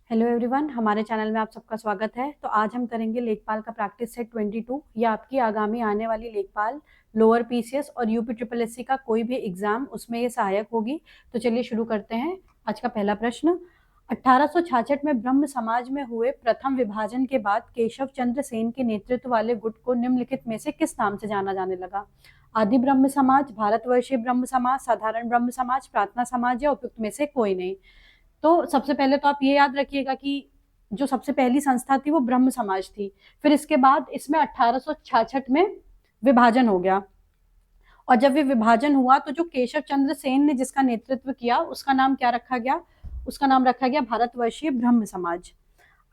Hello everyone, हमारे channel में आप सबका स्वागत है। तो आज हम करेंगे लेखपाल का प्रैक्टिस सेट 22। ये आपकी आगामी आने वाली लेखपाल, लोअर पीसीएस और यूपी ट्रिपल एससी का कोई भी एग्जाम उसमें ये सहायक होगी। तो चलिए शुरू करते हैं। आज का पहला प्रश्न, 1866 में ब्रह्म समाज में हुए प्रथम विभाजन के बाद केशव चंद्र सेन के नेतृत्व वाले गुट को निम्नलिखित में से किस नाम से जाना जाने लगा? आदि ब्रह्म समाज, भारतवर्षीय ब्रह्म समाज, साधारण ब्रह्म समाज, प्रार्थना समाज या उपयुक्त में से कोई नहीं। तो सबसे पहले तो आप ये याद रखिएगा कि जो सबसे पहली संस्था थी वो ब्रह्म समाज थी। फिर इसके बाद इसमें 1866 में विभाजन हो गया, और जब ये विभाजन हुआ तो जो केशव चंद्र सेन ने जिसका नेतृत्व किया उसका नाम क्या रखा गया? उसका नाम रखा गया भारतवर्षीय ब्रह्म समाज।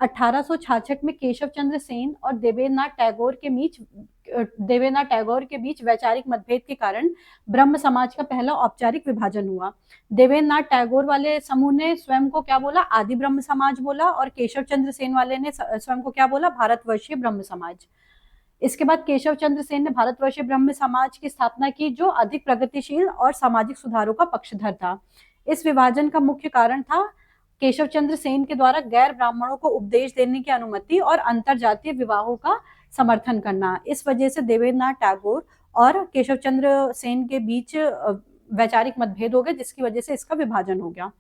1866 में केशव चंद्र सेन और देवेंद्रनाथ टैगोर के बीच वैचारिक मतभेद के कारण ब्रह्म समाज का पहला औपचारिक विभाजन हुआ। देवेंद्रनाथ टैगोर वाले समूह ने स्वयं को क्या बोला? आदि ब्रह्म समाज बोला, और केशव चंद्र सेन वाले ने स्वयं को क्या बोला? भारतवर्षीय ब्रह्म समाज। इसके बाद केशव चंद्र सेन ने भारतवर्षीय ब्रह्म समाज की स्थापना की, जो अधिक प्रगतिशील और सामाजिक सुधारों का पक्षधर था। इस विभाजन का मुख्य कारण था केशव चंद्र सेन के द्वारा गैर ब्राह्मणों को उपदेश देने की अनुमति और अंतर जातीय विवाहों का समर्थन करना। इस वजह से देवेंद्रनाथ टैगोर और केशव चंद्र सेन के बीच वैचारिक मतभेद हो गए, जिसकी वजह से इसका विभाजन हो गया।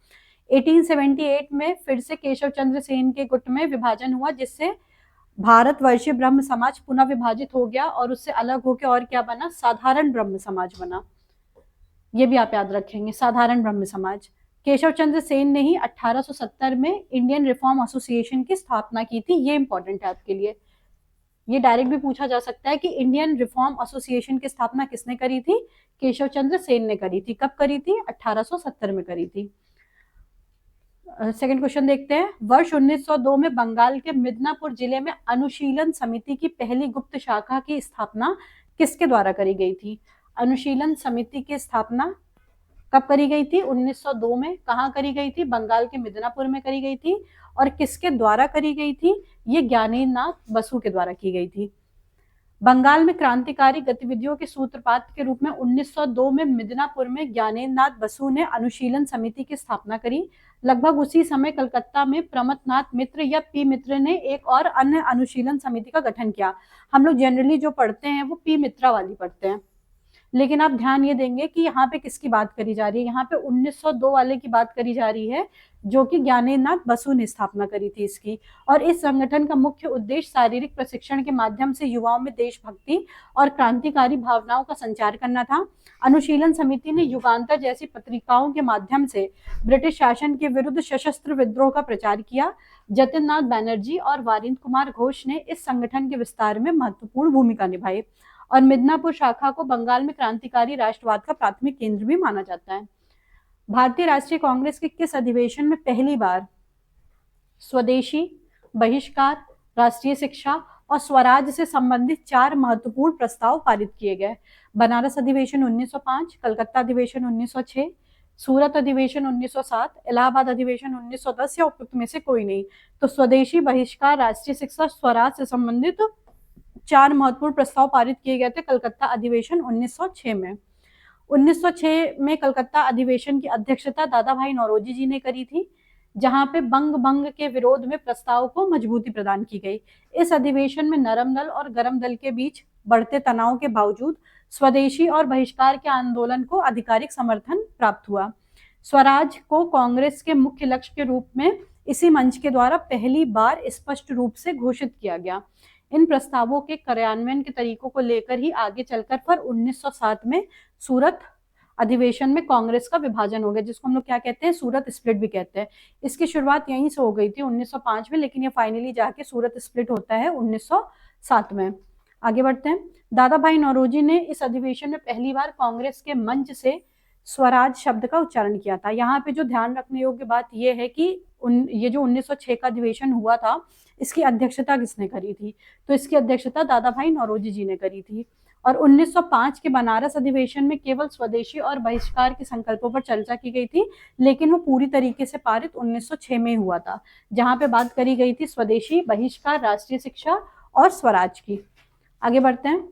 1878 में फिर से केशव चंद्र सेन के गुट में विभाजन हुआ, जिससे भारतवर्षीय ब्रह्म समाज पुनः विभाजित हो गया और उससे अलग होकर और क्या बना? साधारण ब्रह्म समाज बना। ये भी आप याद रखेंगे, साधारण ब्रह्म समाज। केशव चंद्र सेन ने ही 1870 में इंडियन रिफॉर्म एसोसिएशन की स्थापना की थी। ये इंपॉर्टेंट है आपके लिए, ये डायरेक्ट भी पूछा जा सकता है कि इंडियन रिफॉर्म एसोसिएशन की स्थापना किसने करी थी? केशव चंद्र सेन ने करी थी। कब करी थी? 1870 में करी थी। सेकंड क्वेश्चन देखते हैं। वर्ष 1902 में बंगाल के मिदनापुर जिले में अनुशीलन समिति की पहली गुप्त शाखा की स्थापना किसके द्वारा करी गई थी? अनुशीलन समिति की स्थापना कब करी गई थी? 1902 में। कहाँ करी गई थी? बंगाल के मिदनापुर में करी गई थी। और किसके द्वारा करी गई थी? ये ज्ञानेन्द्रनाथ बसु के द्वारा की गई थी। बंगाल में क्रांतिकारी गतिविधियों के सूत्रपात के रूप में 1902 में मिदनापुर में ज्ञानेन्द्रनाथ बसु ने अनुशीलन समिति की स्थापना करी। लगभग उसी समय कलकत्ता में प्रमथनाथ मित्र या पी मित्र ने एक और अन्य अनुशीलन समिति का गठन किया। हम लोग जनरली जो पढ़ते हैं वो पी मित्रा वाली पढ़ते हैं, लेकिन आप ध्यान ये देंगे कि यहाँ पे किसकी बात करी जा रही है? यहाँ पे 1902 वाले की बात करी जा रही है, जो कि ज्ञानेन्द्रनाथ बसु ने स्थापना करी थी इसकी। और इस संगठन का मुख्य उद्देश्य शारीरिक प्रशिक्षण के माध्यम से युवाओं में देशभक्ति और क्रांतिकारी भावनाओं का संचार करना था। अनुशीलन समिति ने युगांतर जैसी पत्रिकाओं के माध्यम से ब्रिटिश शासन के विरुद्ध सशस्त्र विद्रोह का प्रचार किया। जतिन नाथ बैनर्जी और वारिंद्र कुमार घोष ने इस संगठन के विस्तार में महत्वपूर्ण भूमिका निभाई, और मिदनापुर शाखा को बंगाल में क्रांतिकारी राष्ट्रवाद का प्राथमिक केंद्र भी माना जाता है। भारतीय राष्ट्रीय कांग्रेस के किस अधिवेशन में पहली बार स्वदेशी, बहिष्कार, राष्ट्रीय शिक्षा और स्वराज से संबंधित 4 महत्वपूर्ण प्रस्ताव पारित किए गए? बनारस अधिवेशन 1905, कलकत्ता अधिवेशन 1906, सूरत अधिवेशन 1907, इलाहाबाद अधिवेशन 1910 या उपयुक्त में से कोई नहीं। तो स्वदेशी, बहिष्कार, राष्ट्रीय शिक्षा, स्वराज से संबंधित 4 महत्वपूर्ण प्रस्ताव पारित किए गए थे कलकत्ता अधिवेशन 1906 में। 1906 में कलकत्ता अधिवेशन की अध्यक्षता दादा भाई नौरोजी जी ने करी थी, जहां पे बंग के विरोध में प्रस्ताव को मजबूती प्रदान की गई। इस अधिवेशन में नरम दल और गरम दल के बीच बढ़ते तनाव के बावजूद स्वदेशी और बहिष्कार के आंदोलन को आधिकारिक समर्थन प्राप्त हुआ। स्वराज को कांग्रेस के मुख्य लक्ष्य के रूप में इसी मंच के द्वारा पहली बार स्पष्ट रूप से घोषित किया गया। इन प्रस्तावों के कार्यान्वयन के तरीकों को लेकर ही आगे चलकर पर 1907 में सूरत अधिवेशन में कांग्रेस का विभाजन हो गया, जिसको हम लोग क्या कहते हैं? सूरत स्प्लिट भी कहते हैं। इसकी शुरुआत यहीं से हो गई थी 1905 में, लेकिन ये फाइनली जाके सूरत स्प्लिट होता है 1907 में। आगे बढ़ते हैं। दादा भाई नौरोजी ने इस अधिवेशन में पहली बार कांग्रेस के मंच से स्वराज शब्द का उच्चारण किया था। यहाँ पे जो ध्यान रखने योग्य बात यह है कि ये जो 1906 का अधिवेशन हुआ था, इसकी अध्यक्षता किसने करी थी? तो इसकी अध्यक्षता दादा भाई नौरोजी जी ने करी थी। और 1905 के बनारस अधिवेशन में केवल स्वदेशी और बहिष्कार के संकल्पों पर चर्चा की गई थी, लेकिन वो पूरी तरीके से पारित 1906 में हुआ था, जहां पे बात करी गई थी स्वदेशी, बहिष्कार, राष्ट्रीय शिक्षा और स्वराज की। आगे बढ़ते हैं।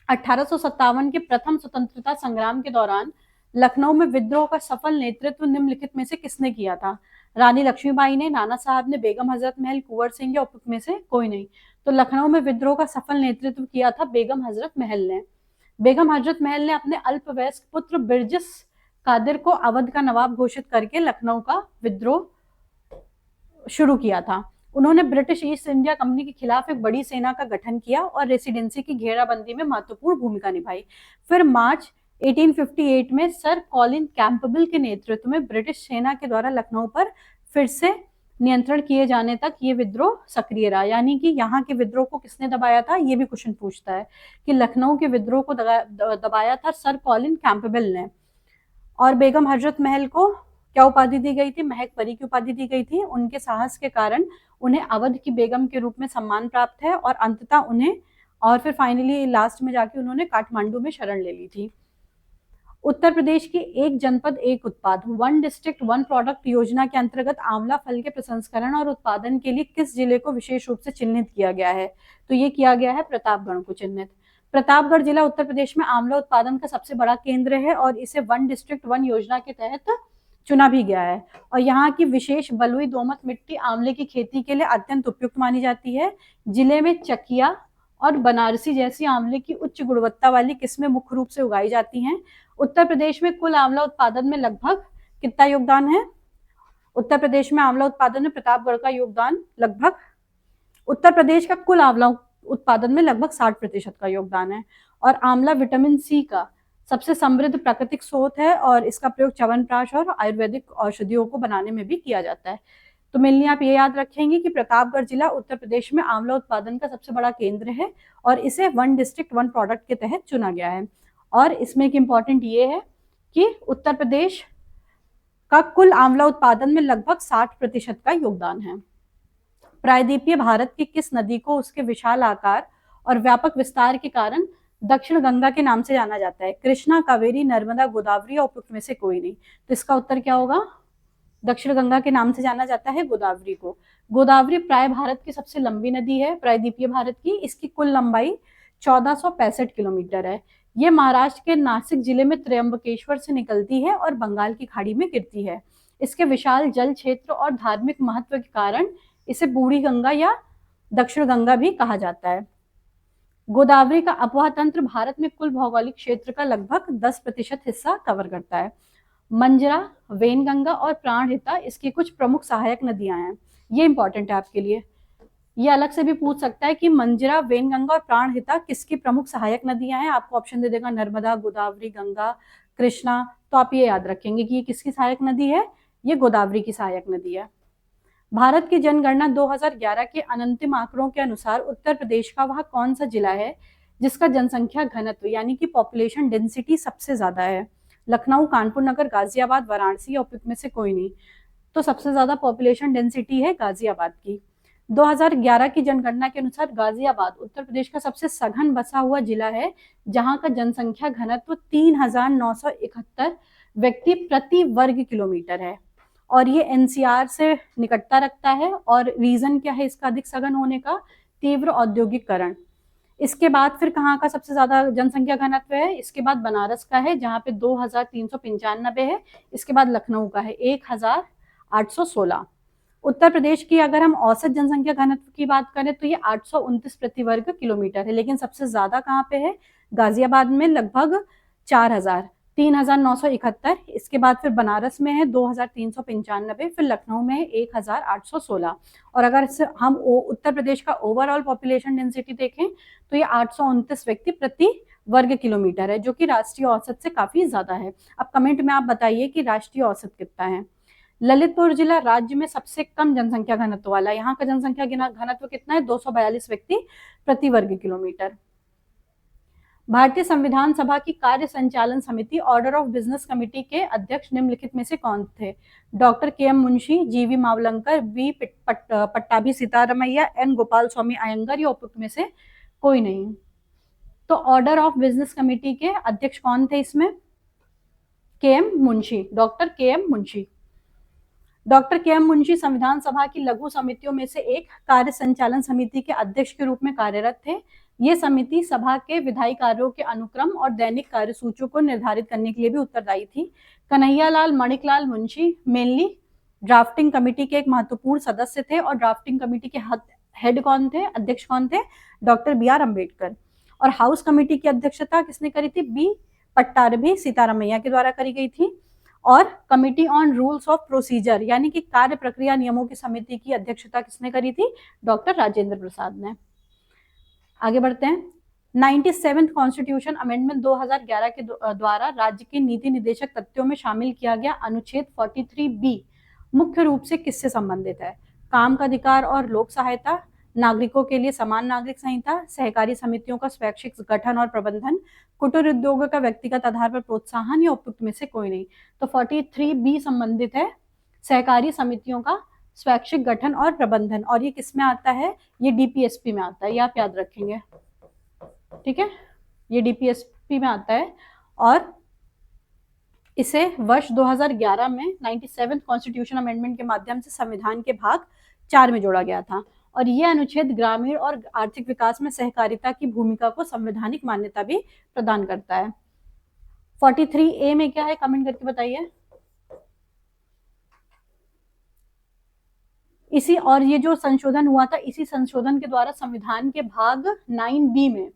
1857 के प्रथम स्वतंत्रता संग्राम के दौरान लखनऊ में विद्रोह का सफल नेतृत्व निम्नलिखित में से किसने किया था? रानी लक्ष्मीबाई ने, नाना साहब ने, बेगम हजरत महल, कुंवर सिंह या उपयुक्त में से कोई नहीं। तो लखनऊ में विद्रोह का सफल नेतृत्व किया था बेगम हजरत महल ने। बेगम हजरत महल ने अपने अल्पवयस्क पुत्र बिरजिस कादिर को अवध का नवाब घोषित करके लखनऊ का विद्रोह शुरू किया था। उन्होंने ब्रिटिश ईस्ट इंडिया कंपनी के खिलाफ एक बड़ी सेना का गठन किया और रेसिडेंसी की घेराबंदी में महत्वपूर्ण भूमिका निभाई। फिर मार्च 1858 में सर कॉलिन कैंपबेल के नेतृत्व में ब्रिटिश सेना के द्वारा लखनऊ पर फिर से नियंत्रण किए जाने तक ये विद्रोह सक्रिय रहा। यानी कि यहाँ के विद्रोह को किसने दबाया था, ये भी क्वेश्चन पूछता है कि लखनऊ के विद्रोह को दबाया था सर कॉलिन कैंपबेल ने। और बेगम हजरत महल को क्या उपाधि दी गई थी, महक परी की उपाधि दी गई थी। उनके साहस के कारण उन्हें अवध की बेगम के रूप में सम्मान प्राप्त है और अंततः उन्हें, और फिर फाइनली लास्ट में जाके उन्होंने काठमांडू में शरण ले ली थी। उत्तर प्रदेश की एक जनपद एक उत्पाद, वन डिस्ट्रिक्ट वन प्रोडक्ट योजना के अंतर्गत आंवला फल के प्रसंस्करण और उत्पादन के लिए किस जिले को विशेष रूप से चिन्हित किया गया है? तो ये किया गया है प्रतापगढ़ को चिन्हित। प्रतापगढ़ जिला उत्तर प्रदेश में आंवला उत्पादन का सबसे बड़ा केंद्र है और इसे वन डिस्ट्रिक्ट वन योजना के तहत चुना भी गया है। और यहाँ की विशेष बलुई दोमट मिट्टी आंवले की खेती के लिए अत्यंत उपयुक्त मानी जाती है। जिले में चकिया और बनारसी जैसी आंवले की उच्च गुणवत्ता वाली किस्में मुख्य रूप से उगाई जाती हैं। उत्तर प्रदेश में कुल आंवला उत्पादन में लगभग कितना योगदान है? उत्तर प्रदेश में आंवला उत्पादन में प्रतापगढ़ का योगदान लगभग, उत्तर प्रदेश का कुल आंवला उत्पादन में लगभग 60% का योगदान है। और आंवला विटामिन सी का सबसे समृद्ध प्राकृतिक स्रोत है और इसका प्रयोग च्यवनप्राश और आयुर्वेदिक औषधियों को बनाने में भी किया जाता है। तो मेनली आप ये याद रखेंगे कि प्रतापगढ़ जिला उत्तर प्रदेश में आंवला उत्पादन का सबसे बड़ा केंद्र है और इसे वन डिस्ट्रिक्ट वन प्रोडक्ट के तहत चुना गया है। और इसमें एक इम्पॉर्टेंट ये है कि उत्तर प्रदेश का कुल आंवला उत्पादन में लगभग 60% का योगदान है। प्रायद्वीपीय भारत की किस नदी को उसके विशाल आकार और व्यापक विस्तार के कारण दक्षिण गंगा के नाम से जाना जाता है? कृष्णा, कावेरी, नर्मदा, गोदावरी या उपयुक्त में से कोई नहीं। तो इसका उत्तर क्या होगा? दक्षिण गंगा के नाम से जाना जाता है गोदावरी को। गोदावरी प्राय भारत की सबसे लंबी नदी है, प्रायद्वीपीय भारत की। इसकी कुल लंबाई 1465 किलोमीटर है। ये महाराष्ट्र के नासिक जिले में त्र्यंबकेश्वर से निकलती है और बंगाल की खाड़ी में गिरती है। इसके विशाल जल क्षेत्र और धार्मिक महत्व के कारण इसे बूढ़ी गंगा या दक्षिण गंगा भी कहा जाता है। गोदावरी का अपवाह तंत्र भारत में कुल भौगोलिक क्षेत्र का लगभग 10% हिस्सा कवर करता है। मंजरा, वेनगंगा और प्राणहिता इसकी कुछ प्रमुख सहायक नदियां हैं। ये इंपॉर्टेंट है आपके लिए, ये अलग से भी पूछ सकता है कि मंजरा, वेनगंगा और प्राणहिता किसकी प्रमुख सहायक नदियां हैं। आपको ऑप्शन दे देगा नर्मदा, गोदावरी, गंगा, कृष्णा। तो आप ये याद रखेंगे कि ये किसकी सहायक नदी है, ये गोदावरी की सहायक नदी है। भारत की जनगणना 2011 के अंतिम आंकड़ों के अनुसार उत्तर प्रदेश का वह कौन सा जिला है जिसका जनसंख्या घनत्व यानी कि पॉपुलेशन डेंसिटी सबसे ज्यादा है? लखनऊ, कानपुर नगर, गाजियाबाद, वाराणसी या उपयुक्त में से कोई नहीं। तो सबसे ज्यादा पॉपुलेशन डेंसिटी है गाजियाबाद की। 2011 की जनगणना के अनुसार गाजियाबाद उत्तर प्रदेश का सबसे सघन बसा हुआ जिला है, जहां का जनसंख्या घनत्व 3971 व्यक्ति प्रति वर्ग किलोमीटर है और ये एनसीआर से निकटता रखता है। और रीजन क्या है इसका अधिक सघन होने का? तीव्र औद्योगिकरण। इसके बाद फिर कहाँ का सबसे ज्यादा जनसंख्या घनत्व है? इसके बाद बनारस का है जहाँ पे 2395 है। इसके बाद लखनऊ का है 1816। उत्तर प्रदेश की अगर हम औसत जनसंख्या घनत्व की बात करें तो ये 829 प्रति वर्ग किलोमीटर है, लेकिन सबसे ज्यादा कहाँ पे है? गाजियाबाद में लगभग 3971। इसके बाद फिर बनारस में है 2395, फिर लखनऊ में है 1816। और अगर हम उत्तर प्रदेश का ओवरऑल पॉपुलेशन डेंसिटी देखें तो ये 829 व्यक्ति प्रति वर्ग किलोमीटर है, जो कि राष्ट्रीय औसत से काफी ज्यादा है। अब कमेंट में आप बताइए कि राष्ट्रीय औसत कितना है। ललितपुर जिला राज्य में सबसे कम जनसंख्या घनत्व वाला, यहाँ का जनसंख्या घनत्व कितना है? 242 व्यक्ति प्रति वर्ग किलोमीटर। भारतीय संविधान सभा की कार्य संचालन समिति ऑर्डर ऑफ बिजनेस कमेटी के अध्यक्ष निम्नलिखित में से कौन थे? डॉक्टर के एम मुंशी, जीवी मावलंकर, बी पट्टाभी सीतारमैया, एन गोपाल स्वामी अयंगर या उपयुक्त में से कोई नहीं। तो ऑर्डर ऑफ बिजनेस कमेटी के अध्यक्ष कौन थे इसमें? के एम मुंशी, डॉक्टर के एम मुंशी। डॉक्टर के एम मुंशी संविधान सभा की लघु समितियों में से एक कार्य संचालन समिति के अध्यक्ष के रूप में कार्यरत थे। ये समिति सभा के विधायी कार्यों के अनुक्रम और दैनिक कार्यसूचियों को निर्धारित करने के लिए भी उत्तरदायी थी। Kanhaiyalal Maneklal Munshi mainly drafting committee के एक महत्वपूर्ण सदस्य थे और ड्राफ्टिंग कमेटी के हेड कौन थे, अध्यक्ष कौन थे, डॉक्टर बी आर अम्बेडकर। और हाउस कमेटी की अध्यक्षता किसने करी थी, बी पट्टारबी सीतारामैया के द्वारा करी गई थी। और committee on rules of procedure यानी कि कार्य प्रक्रिया नियमों की समिति की अध्यक्षता किसने करी थी, डॉक्टर राजेंद्र प्रसाद ने। आगे बढ़ते हैं। 97th कॉन्स्टिट्यूशन अमेंडमेंट 2011 के द्वारा राज्य के नीति निर्देशक तथ्यों में शामिल किया गया अनुच्छेद 43B मुख्य रूप से किससे संबंधित है, काम का अधिकार और लोक सहायता, नागरिकों के लिए समान नागरिक संहिता, सहकारी समितियों का स्वैच्छिक गठन और प्रबंधन, कुटीर उद्योगों का व्यक्तिगत आधार पर प्रोत्साहन या उपयुक्त में से कोई नहीं। तो 43B संबंधित है सहकारी समितियों का स्वैच्छिक गठन और प्रबंधन, और ये किस में आता है, ये डीपीएसपी में आता है, ये आप याद रखेंगे, ठीक है, ये डीपीएसपी में आता है। और इसे वर्ष 2011 में 97th कॉन्स्टिट्यूशन अमेंडमेंट के माध्यम से संविधान के भाग 4 में जोड़ा गया था। और ये अनुच्छेद ग्रामीण और आर्थिक विकास में सहकारिता की भूमिका को संवैधानिक मान्यता भी प्रदान करता है। 43A में क्या है, कमेंट करके बताइए। इसी, और ये जो संशोधन हुआ था, इसी संशोधन के द्वारा संविधान के भाग 9B में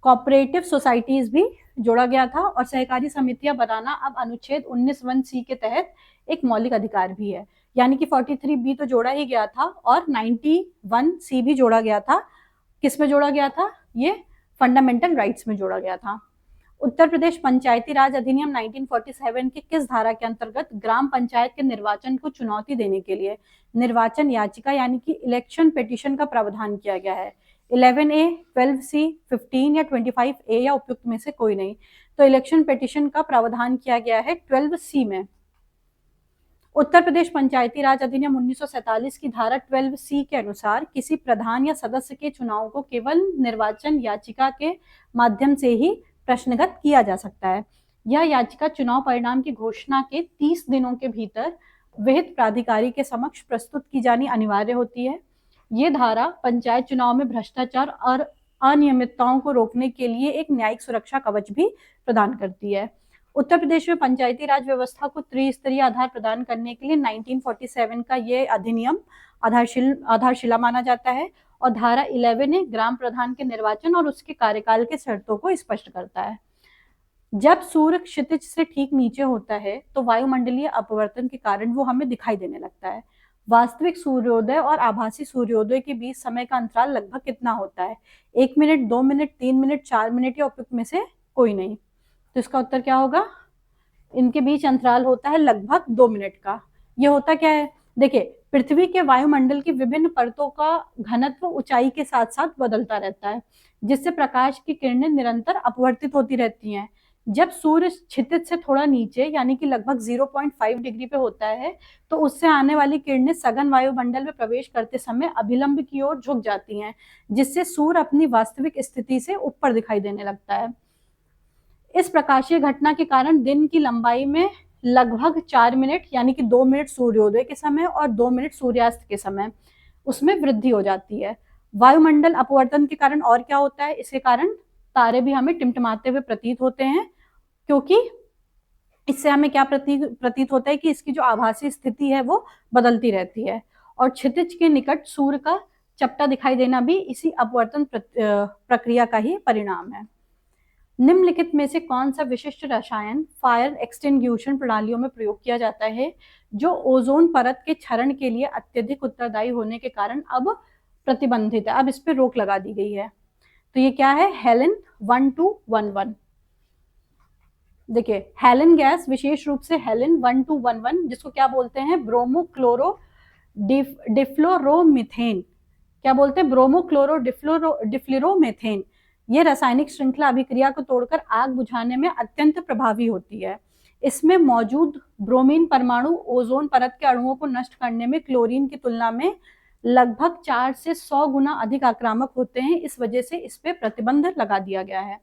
कोऑपरेटिव सोसाइटीज भी जोड़ा गया था और सहकारी समितियां बनाना अब अनुच्छेद 19(1)(c) के तहत एक मौलिक अधिकार भी है। यानी कि 43B तो जोड़ा ही गया था और 91(c) भी जोड़ा गया था। किस में जोड़ा गया था, ये फंडामेंटल राइट्स में जोड़ा गया था। उत्तर प्रदेश पंचायती राज अधिनियम 1947 के किस धारा के अंतर्गत ग्राम पंचायत के निर्वाचन को चुनौती देने के लिए निर्वाचन याचिका यानी कि इलेक्शन पिटीशन का प्रावधान किया गया है, 11A, 12C, 15 या 25A या उपयुक्त में से कोई नहीं। तो इलेक्शन पिटीशन का प्रावधान किया गया है 12C में। उत्तर प्रदेश पंचायती राज अधिनियम 1947 की धारा 12C के अनुसार किसी प्रधान या सदस्य के चुनाव को केवल निर्वाचन याचिका के माध्यम से ही प्रश्नगत किया जा सकता है। यह याचिका चुनाव परिणाम की घोषणा के 30 दिनों के भीतर विहित प्राधिकारी के समक्ष प्रस्तुत की जानी अनिवार्य होती है। ये धारा पंचायत चुनाव में भ्रष्टाचार और अनियमितताओं को रोकने के लिए एक न्यायिक सुरक्षा कवच भी प्रदान करती है। उत्तर प्रदेश में पंचायती राज व्यवस्था को त्रिस्तरीय आधार प्रदान करने के लिए 1947 का ये अधिनियम आधारशिला माना जाता है। और धारा 11A ग्राम प्रधान के निर्वाचन और उसके कार्यकाल के शर्तों को स्पष्ट करता है। जब सूर्य क्षितिज से ठीक नीचे होता है तो वायुमंडलीय अपवर्तन के कारण वो हमें दिखाई देने लगता है। वास्तविक सूर्योदय और आभासी सूर्योदय के बीच समय का अंतराल लगभग कितना होता है, 1 मिनट, 2 मिनट, 3 मिनट, 4 मिनट या उपयुक्त में से कोई नहीं। तो इसका उत्तर क्या होगा, इनके बीच अंतराल होता है लगभग 2 मिनट का। ये होता क्या है, देखिए पृथ्वी के वायुमंडल की विभिन्न परतों का घनत्व ऊंचाई के साथ साथ बदलता रहता है, जिससे प्रकाश की किरणें निरंतर अपवर्तित होती रहती हैं। जब सूर्य क्षितिज से थोड़ा नीचे यानी कि लगभग 0.5 डिग्री पे होता है तो उससे आने वाली किरणें सघन वायुमंडल में प्रवेश करते समय अभिलंब की ओर झुक जाती हैं, जिससे सूर्य अपनी वास्तविक स्थिति से ऊपर दिखाई देने लगता है। इस प्रकाशीय घटना के कारण दिन की लंबाई में लगभग 4 मिनट यानी कि 2 मिनट सूर्योदय के समय और 2 मिनट सूर्यास्त के समय उसमें वृद्धि हो जाती है। वायुमंडल अपवर्तन के कारण और क्या होता है, इसके कारण तारे भी हमें टिमटिमाते हुए प्रतीत होते हैं, क्योंकि इससे हमें क्या प्रतीत होता है कि इसकी जो आभासी स्थिति है वो बदलती रहती है। और क्षितिज के निकट सूर्य का चपटा दिखाई देना भी इसी अपवर्तन प्रक्रिया का ही परिणाम है। निम्नलिखित में से कौन सा विशिष्ट रसायन फायर एक्सटिंग्विशन प्रणालियों में प्रयोग किया जाता है जो ओजोन परत के क्षरण के लिए अत्यधिक उत्तरदायी होने के कारण अब प्रतिबंधित है, अब इस पर रोक लगा दी गई है। तो ये क्या है, हेलिन 1211। देखिए हेलिन गैस, विशेष रूप से हेलिन 1211 जिसको क्या बोलते हैं, ब्रोमोक्लोरो डिफ्लोरोमीथेन, क्या बोलते हैं, ब्रोमोक्लोरो डिफ्लोरोमीथेन। ये रासायनिक श्रृंखला अभिक्रिया को तोड़कर आग बुझाने में अत्यंत प्रभावी होती है। इसमें मौजूद ब्रोमीन परमाणु ओजोन परत के अणुओं को नष्ट करने में क्लोरीन की तुलना में लगभग 4 से 100 गुना अधिक आक्रामक होते हैं। इस वजह से इस पे प्रतिबंध लगा दिया गया है।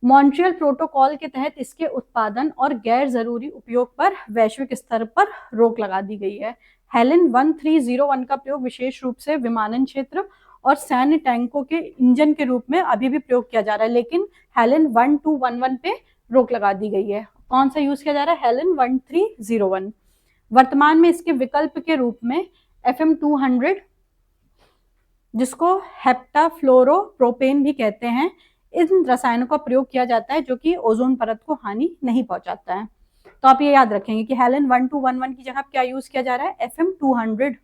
मॉन्ट्रियल प्रोटोकॉल के तहत इसके उत्पादन और गैर जरूरी उपयोग पर वैश्विक स्तर पर रोक लगा दी गई है। हेलिन 1301 का प्रयोग विशेष रूप से विमानन क्षेत्र और सैन्य टैंकों के इंजन के रूप में अभी भी प्रयोग किया जा रहा है, लेकिन हेलिन 1211 पे रोक लगा दी गई है। कौन सा यूज किया जा रहा है, हेलिन 1301। वर्तमान में इसके विकल्प के रूप में FM200, जिसको हेप्टाफ्लोरोप्रोपेन भी कहते हैं, इन रसायनों का प्रयोग किया जाता है जो कि ओजोन परत को हानि नहीं पहुंचाता है। तो आप ये याद रखेंगे कि हेलेन 1211 की जगह क्या यूज किया जा रहा है, FM200।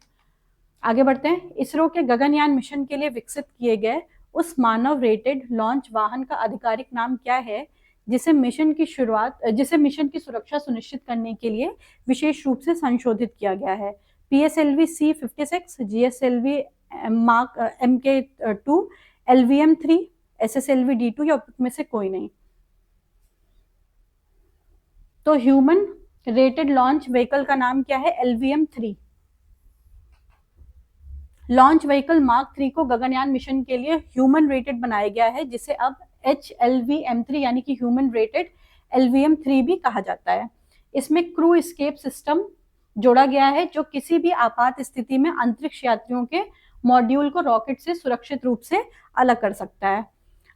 आगे बढ़ते हैं। इसरो के गगनयान मिशन के लिए विकसित किए गए उस मानव रेटेड लॉन्च वाहन का आधिकारिक नाम क्या है जिसे मिशन की सुरक्षा सुनिश्चिट करने के लिए विशेष रूप से संशोधित किया गया है? PSLV C56, GSLV mark MK2, LVM3, SSLV D2 या में से कोई नहीं? तो ह्यूमन रेटेड लॉन्च व्हीकल का नाम क्या है? LVM3। लॉन्च व्हीकल मार्क 3 को गगनयान मिशन के लिए ह्यूमन रेटेड बनाया गया है, जिसे अब HLVM3 यानी कि ह्यूमन रेटेड LVM3 भी कहा जाता है। इसमें क्रू एस्केप सिस्टम जोड़ा गया है जो किसी भी आपात स्थिति में अंतरिक्ष यात्रियों के मॉड्यूल को रॉकेट से सुरक्षित रूप से अलग कर सकता है।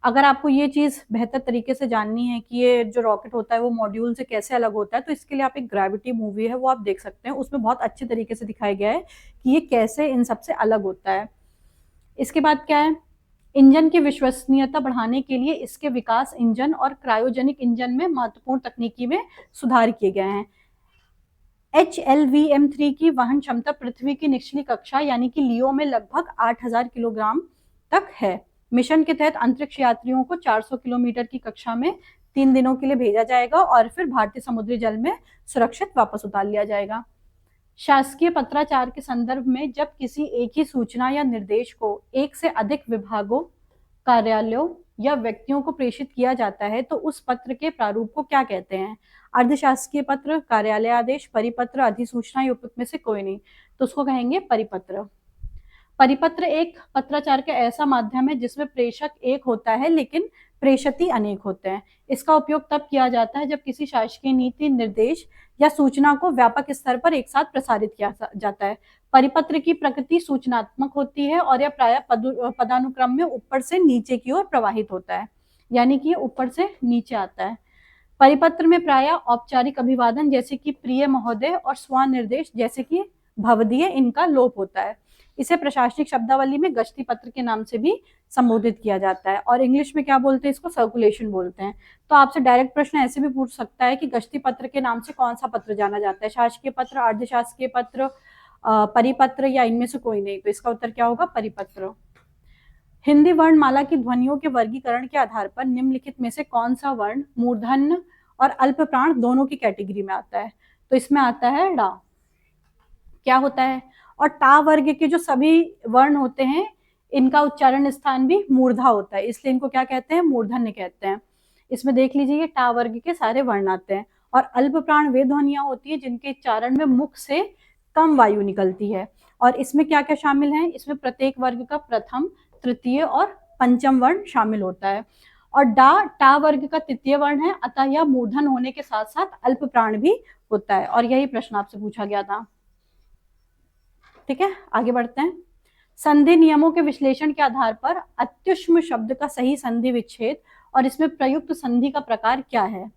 अगर आपको ये चीज बेहतर तरीके से जाननी है कि ये जो रॉकेट होता है वो मॉड्यूल से कैसे अलग होता है, तो इसके लिए आप एक ग्रेविटी मूवी है वो आप देख सकते हैं। उसमें बहुत अच्छे तरीके से दिखाया गया है कि ये कैसे इन सबसे अलग होता है। इसके बाद क्या है? इंजन की विश्वसनीयता बढ़ाने के लिए इसके विकास इंजन और क्रायोजेनिक इंजन में महत्वपूर्ण तकनीकी में सुधार किए गए हैं। HLVM3 की वहन क्षमता पृथ्वी की निचली कक्षा यानी कि लियो में लगभग 8000 किलोग्राम तक है। मिशन के तहत अंतरिक्ष यात्रियों को 400 किलोमीटर की कक्षा में 3 दिनों के लिए भेजा जाएगा और फिर भारतीय समुद्री जल में सुरक्षित वापस उतार लिया जाएगा। शासकीय पत्राचार के संदर्भ में जब किसी एक ही सूचना या निर्देश को एक से अधिक विभागों, कार्यालयों या व्यक्तियों को प्रेषित किया जाता है तो उस पत्र के प्रारूप को क्या कहते हैं? अर्धशासकीय पत्र, कार्यालय आदेश, परिपत्र, अधिसूचना या उपयुक्त में से कोई नहीं? तो उसको कहेंगे परिपत्र। परिपत्र एक पत्राचार का ऐसा माध्यम है जिसमें प्रेषक एक होता है लेकिन प्रेषित अनेक होते हैं। इसका उपयोग तब किया जाता है जब किसी शासकीय नीति, निर्देश या सूचना को व्यापक स्तर पर एक साथ प्रसारित किया जाता है। परिपत्र की प्रकृति सूचनात्मक होती है और यह प्रायः पदानुक्रम में ऊपर से नीचे की ओर प्रवाहित होता है, यानी कि ऊपर से नीचे आता है। परिपत्र में प्रायः औपचारिक अभिवादन जैसे कि प्रिय महोदय और स्वनिर्देश जैसे कि भवदीय इनका लोप होता है। इसे प्रशासनिक शब्दावली में गश्ती पत्र के नाम से भी संबोधित किया जाता है और इंग्लिश में क्या बोलते हैं? इसको सर्कुलेशन बोलते हैं। तो आपसे डायरेक्ट प्रश्न ऐसे भी पूछ सकता है कि गश्ती पत्र के नाम से कौन सा पत्र जाना जाता है? शासकीय पत्र, अर्धशासकीय पत्र, परिपत्र या इनमें से कोई नहीं? तो इसका उत्तर क्या होगा? परिपत्र। हिंदी वर्णमाला की ध्वनियों के वर्गीकरण के आधार पर निम्नलिखित में से कौन सा वर्ण मूर्धन्य और अल्प प्राण दोनों की कैटेगरी में आता है? तो इसमें आता है डा। क्या होता है? और टा वर्ग के जो सभी वर्ण होते हैं इनका उच्चारण स्थान भी मूर्धा होता है, इसलिए इनको क्या कहते हैं? मूर्धन्य कहते हैं। इसमें देख लीजिए टा वर्ग के सारे वर्ण आते हैं। और अल्प प्राण वे ध्वनियां होती है जिनके उच्चारण में मुख से कम वायु निकलती है। और इसमें क्या क्या शामिल है? इसमें प्रत्येक वर्ग का प्रथम, तृतीय और पंचम वर्ण शामिल होता है। और टा वर्ग का तृतीय वर्ण है, अतः यह मूर्धन होने के साथ साथ अल्प प्राण भी होता है और यही प्रश्न आपसे पूछा गया था। ठीक है, आगे बढ़ते हैं। संधि नियमों के विश्लेषण के आधार पर अत्युष्म शब्द का सही संधि विच्छेद और इसमें प्रयुक्त संधि का प्रकार क्या है?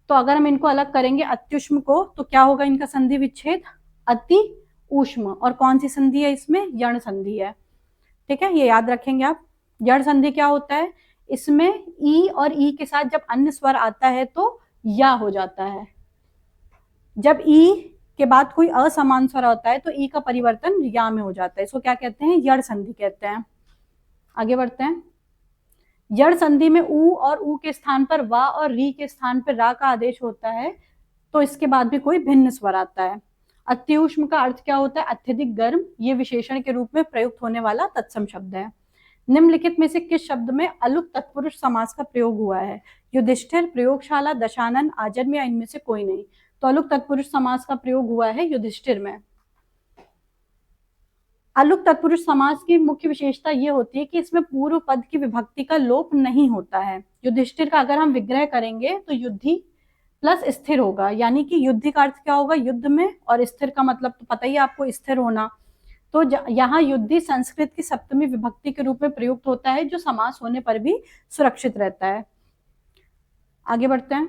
तो अगर हम इनको अलग करेंगे अत्युष्म को तो क्या होगा इनका संधि विच्छेद? अति ऊष्म। और कौन सी संधि है इसमें? यण संधि है। ठीक है, ये याद रखेंगे आप। यण संधि क्या होता है? इसमें ई और ई के साथ जब अन्य स्वर आता है तो या हो जाता है। जब ई के बाद कोई असमान स्वर होता है तो ई का परिवर्तन या में हो जाता है। इसको क्या कहते हैं? यण संधि कहते हैं। आगे बढ़ते हैं। यण संधि में ऊ और ऊ के स्थान पर वा और री के स्थान पर रा का आदेश होता है तो इसके बाद भी कोई भिन्न स्वर आता है। अत्युष्म का अर्थ क्या होता है? अत्यधिक गर्म। ये विशेषण के रूप में प्रयुक्त होने वाला तत्सम शब्द है। निम्नलिखित में से किस शब्द में अलुक तत्पुरुष समास का प्रयोग हुआ है? युधिष्ठिर, प्रयोगशाला, दशानन, आजन्म या इनमें से कोई नहीं? तो अलुक तत्पुरुष समास का प्रयोग हुआ है युधिष्ठिर में। अलुक तत्पुरुष समास की मुख्य विशेषता ये होती है कि इसमें पूर्व पद की विभक्ति का लोप नहीं होता है। युधिष्ठिर का अगर हम विग्रह करेंगे तो युद्धि प्लस स्थिर होगा, यानी कि युद्धि का अर्थ क्या होगा? युद्ध में, और स्थिर का मतलब तो पता ही है आपको, स्थिर होना। तो यहाँ युद्धि संस्कृत की सप्तमी विभक्ति के रूप में प्रयुक्त होता है जो समास होने पर भी सुरक्षित रहता है। आगे बढ़ते हैं।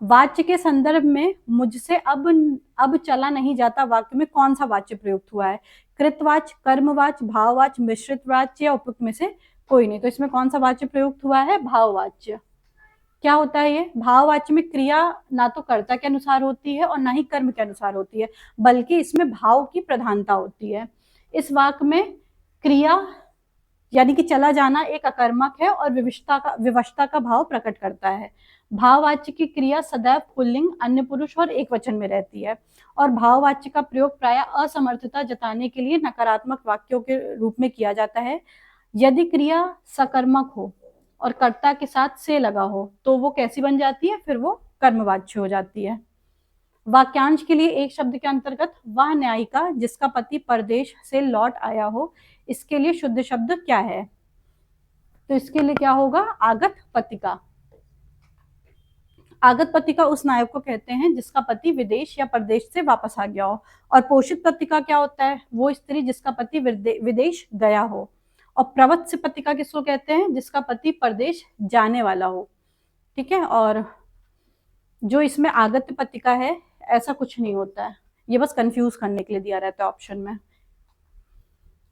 वाच्य के संदर्भ में मुझसे अब चला नहीं जाता वाक्य में कौन सा वाच्य प्रयुक्त हुआ है? कृतवाच्य, कर्मवाच्य, भाववाच्य, मिश्रित वाच्य या उपयुक्त में से कोई नहीं। तो इसमें कौन सा वाच्य प्रयुक्त हुआ है? भाववाच्य। क्या होता है ये? भाववाच्य में क्रिया ना तो कर्ता के अनुसार होती है और ना ही कर्म के अनुसार होती है, बल्कि इसमें भाव की प्रधानता होती है। इस वाक्य में क्रिया यानी कि चला जाना एक अकर्मक है और विवशता का भाव प्रकट करता है। भाववाच्य की क्रिया सदैव पुल्लिंग, अन्य पुरुष और एक वचन में रहती है और भाववाच्य का प्रयोग प्राय असमर्थता जताने के लिए नकारात्मक वाक्यों के रूप में किया जाता है। यदि क्रिया सकर्मक हो और कर्ता के साथ से लगा हो तो वो कैसी बन जाती है? फिर वो कर्मवाच्य हो जाती है। वाक्यांश के लिए एक शब्द के अंतर्गत वह न्यायिका जिसका पति परदेश से लौट आया हो, इसके लिए शुद्ध शब्द क्या है? तो इसके लिए क्या होगा? आगत पतिका। आगत पतिका उस नायक को कहते हैं जिसका पति विदेश या परदेश से वापस आ गया हो। और पोषित पतिका क्या होता है? वो स्त्री जिसका पति विदेश गया हो। और प्रवत्स्य पतिका किसको कहते हैं? जिसका पति परदेश जाने वाला हो। ठीक है। और जो इसमें आगत पतिका है ऐसा कुछ नहीं होता है, ये बस कंफ्यूज करने के लिए दिया रहता है ऑप्शन में।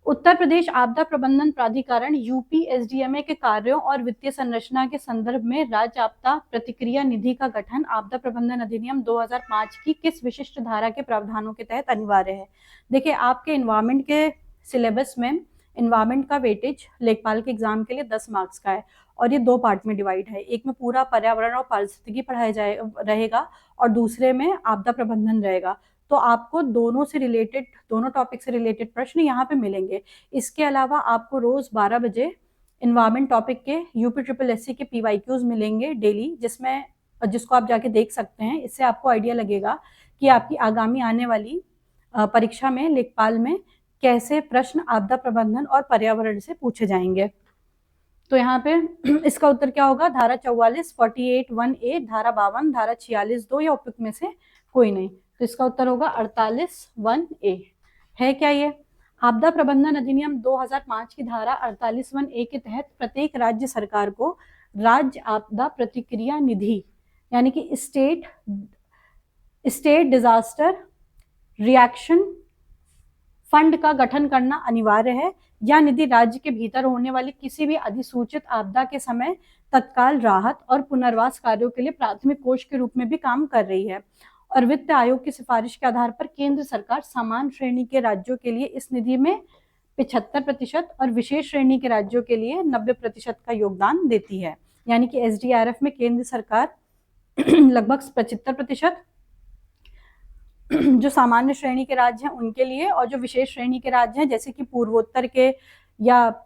उत्तर प्रदेश आपदा प्रबंधन प्राधिकरण यूपी एसडीएमए के कार्यों और वित्तीय संरचना के संदर्भ में राज्य आपदा प्रतिक्रिया निधि का गठन आपदा प्रबंधन अधिनियम 2005 की किस विशिष्ट धारा के प्रावधानों के तहत अनिवार्य है? देखिए, आपके इन्वायरमेंट के सिलेबस में इन्वायरमेंट का वेटेज लेखपाल के एग्जाम के लिए 10 मार्क्स का है और ये 2 पार्ट में डिवाइड है। एक में पूरा पर्यावरण और पारिस्थितिकी पढ़ाया रहेगा और दूसरे में आपदा प्रबंधन रहेगा। तो आपको दोनों टॉपिक से रिलेटेड प्रश्न यहाँ पे मिलेंगे। इसके अलावा आपको रोज 12 बजे इन्वायरमेंट टॉपिक के यूपी ट्रिपल एससी के पीवाईक्यूज मिलेंगे डेली, जिसको आप जाके देख सकते हैं। इससे आपको आइडिया लगेगा कि आपकी आगामी आने वाली परीक्षा में लेखपाल में कैसे प्रश्न आपदा प्रबंधन और पर्यावरण से पूछे जाएंगे। तो यहाँ पे इसका उत्तर क्या होगा? धारा 44, 48(1)(a), धारा 52, धारा 46(2) या उपयुक्त में से कोई नहीं। तो इसका उत्तर होगा 48(1)(a। है क्या ये? आपदा प्रबंधन अधिनियम 2005 की धारा 48(1)(a) के तहत प्रत्येक राज्य सरकार को राज्य आपदा प्रतिक्रिया निधि यानी कि स्टेट डिजास्टर रिएक्शन फंड का गठन करना अनिवार्य है। यह निधि राज्य के भीतर होने वाली किसी भी अधिसूचित आपदा के समय तत्काल राहत और पुनर्वास कार्यों के लिए प्राथमिक कोष के रूप में भी काम कर रही है और वित्त आयोग की सिफारिश के आधार पर केंद्र सरकार समान श्रेणी के राज्यों के लिए इस निधि में 75% और विशेष श्रेणी के राज्यों के लिए 90% का योगदान देती है। यानी कि एसडीआरएफ में केंद्र सरकार लगभग 75%, जो सामान्य श्रेणी के राज्य हैं उनके लिए, और जो विशेष श्रेणी के राज्य हैं जैसे कि पूर्वोत्तर के या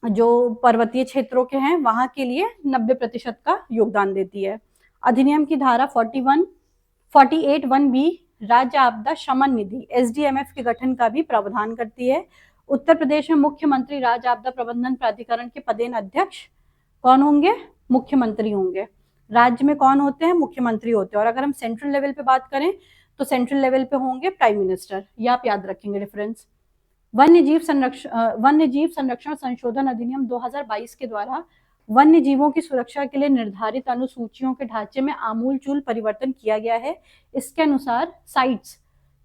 जो पर्वतीय क्षेत्रों के हैं वहां के लिए 90% का योगदान देती है। अधिनियम की धारा 48(1)(b) राज्य आपदा शमन निधि एसडीएमएफ के गठन का भी प्रावधान करती है। उत्तर प्रदेश में मुख्यमंत्री राज्य आपदा प्रबंधन प्राधिकरण के पदेन अध्यक्ष कौन होंगे? मुख्यमंत्री होंगे। राज्य में कौन होते हैं? मुख्यमंत्री होते हैं। और अगर हम सेंट्रल लेवल पे बात करें तो सेंट्रल लेवल पे होंगे प्राइम मिनिस्टर। ये आप याद रखेंगे रेफरेंस। वन्यजीव संरक्षण संशोधन अधिनियम 2022 के द्वारा वन्य जीवों की सुरक्षा के लिए निर्धारित अनुसूचियों के ढांचे में आमूलचूल परिवर्तन किया गया है। इसके अनुसार साइट्स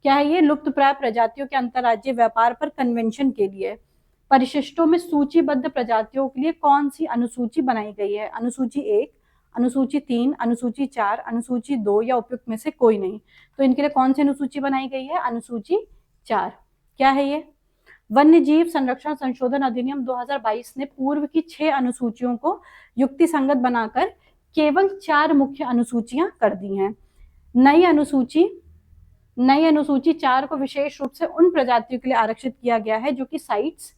क्या है? ये लुप्तप्राय प्रजातियों के अंतर्राज्यीय व्यापार पर कन्वेंशन के लिए परिशिष्टों में सूचीबद्ध प्रजातियों के लिए कौन सी अनुसूची बनाई गई है? अनुसूची 1, अनुसूची 3, अनुसूची 4, अनुसूची 2 या उपयुक्त में से कोई नहीं। तो इनके लिए कौन सी अनुसूची बनाई गई है? अनुसूची 4। क्या है ये? वन्यजीव संरक्षण संशोधन अधिनियम 2022 ने पूर्व की 6 अनुसूचियों को युक्ति संगत बनाकर केवल 4 मुख्य अनुसूचियां कर दी हैं। नई अनुसूची 4 को विशेष रूप से उन प्रजातियों के लिए आरक्षित किया गया है जो कि साइट्स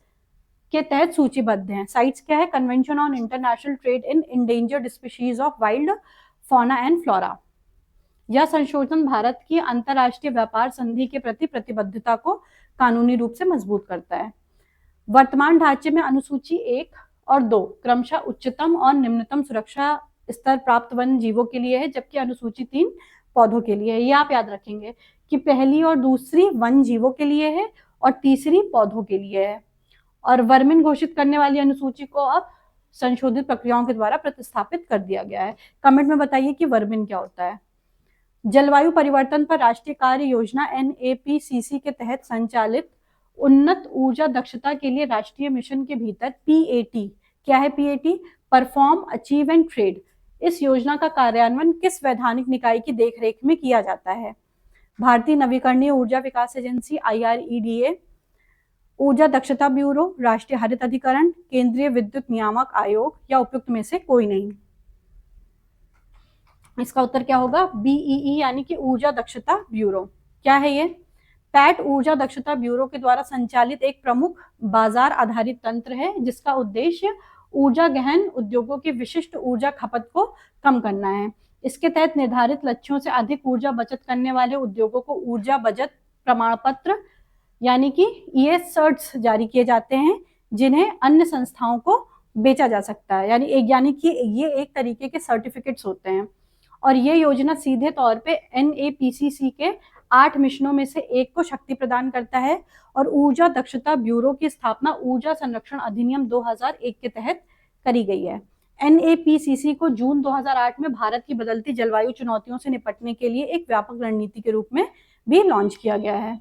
के तहत सूचीबद्ध हैं। साइट्स क्या है? Convention on international trade in endangered species of wild fauna and flora. यह संशोधन भारत की अंतर्राष्ट्रीय व्यापार संधि के प्रति प्रतिबद्धता को कानूनी रूप से मजबूत करता है। वर्तमान ढांचे में अनुसूची 1 और 2 क्रमशः उच्चतम और निम्नतम सुरक्षा स्तर प्राप्त वन्य जीवों के लिए है, जबकि अनुसूची 3 पौधों के लिए है। ये आप याद रखेंगे कि पहली और दूसरी वन्य जीवों के लिए है और तीसरी पौधों के लिए है। और वर्मिन घोषित करने वाली अनुसूची को अब संशोधित प्रक्रियाओं के द्वारा प्रतिस्थापित कर दिया गया है। कमेंट में बताइए कि वर्बिन क्या होता है। जलवायु परिवर्तन पर राष्ट्रीय कार्य योजना NAPCC के तहत संचालित उन्नत ऊर्जा दक्षता के लिए राष्ट्रीय मिशन के भीतर PAT, क्या है PAT? Perform, achieve and trade. इस योजना का कार्यान्वयन किस वैधानिक निकाय की देखरेख में किया जाता है? भारतीय नवीकरणीय ऊर्जा विकास एजेंसी IREDA, ऊर्जा दक्षता ब्यूरो, राष्ट्रीय हरित अधिकरण, केंद्रीय विद्युत नियामक आयोग या उपयुक्त में से कोई नहीं। इसका उत्तर क्या होगा? BEE यानी कि ऊर्जा दक्षता ब्यूरो। क्या है ये? पैट ऊर्जा दक्षता ब्यूरो के द्वारा संचालित एक प्रमुख बाजार आधारित तंत्र है जिसका उद्देश्य ऊर्जा गहन उद्योगों की विशिष्ट ऊर्जा खपत को कम करना है। इसके तहत निर्धारित लक्ष्यों से अधिक ऊर्जा बचत करने वाले उद्योगों को ऊर्जा बचत प्रमाण पत्र यानी कि ES सर्ट्स जारी किए जाते हैं जिन्हें अन्य संस्थाओं को बेचा जा सकता है। यानी कि ये एक तरीके के सर्टिफिकेट्स होते हैं और ये योजना सीधे तौर पे NAPCC के 8 मिशनों में से एक को शक्ति प्रदान करता है और ऊर्जा दक्षता ब्यूरो की स्थापना ऊर्जा संरक्षण अधिनियम 2001 के तहत करी गई है। NAPCC को जून 2008 में भारत की बदलती जलवायु चुनौतियों से निपटने के लिए एक व्यापक रणनीति के रूप में भी लॉन्च किया गया है।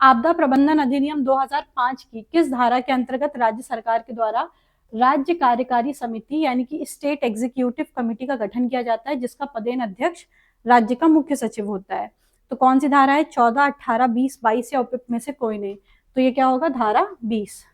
आपदा प्रबंधन अधिनियम 2005 की किस धारा के अंतर्गत राज्य सरकार के द्वारा राज्य कार्यकारी समिति यानी कि स्टेट एग्जीक्यूटिव कमेटी का गठन किया जाता है जिसका पदेन अध्यक्ष राज्य का मुख्य सचिव होता है? तो कौन सी धारा है? 14, 18, 20, 22 या उपयुक्त में से कोई नहीं। तो ये क्या होगा? धारा 20।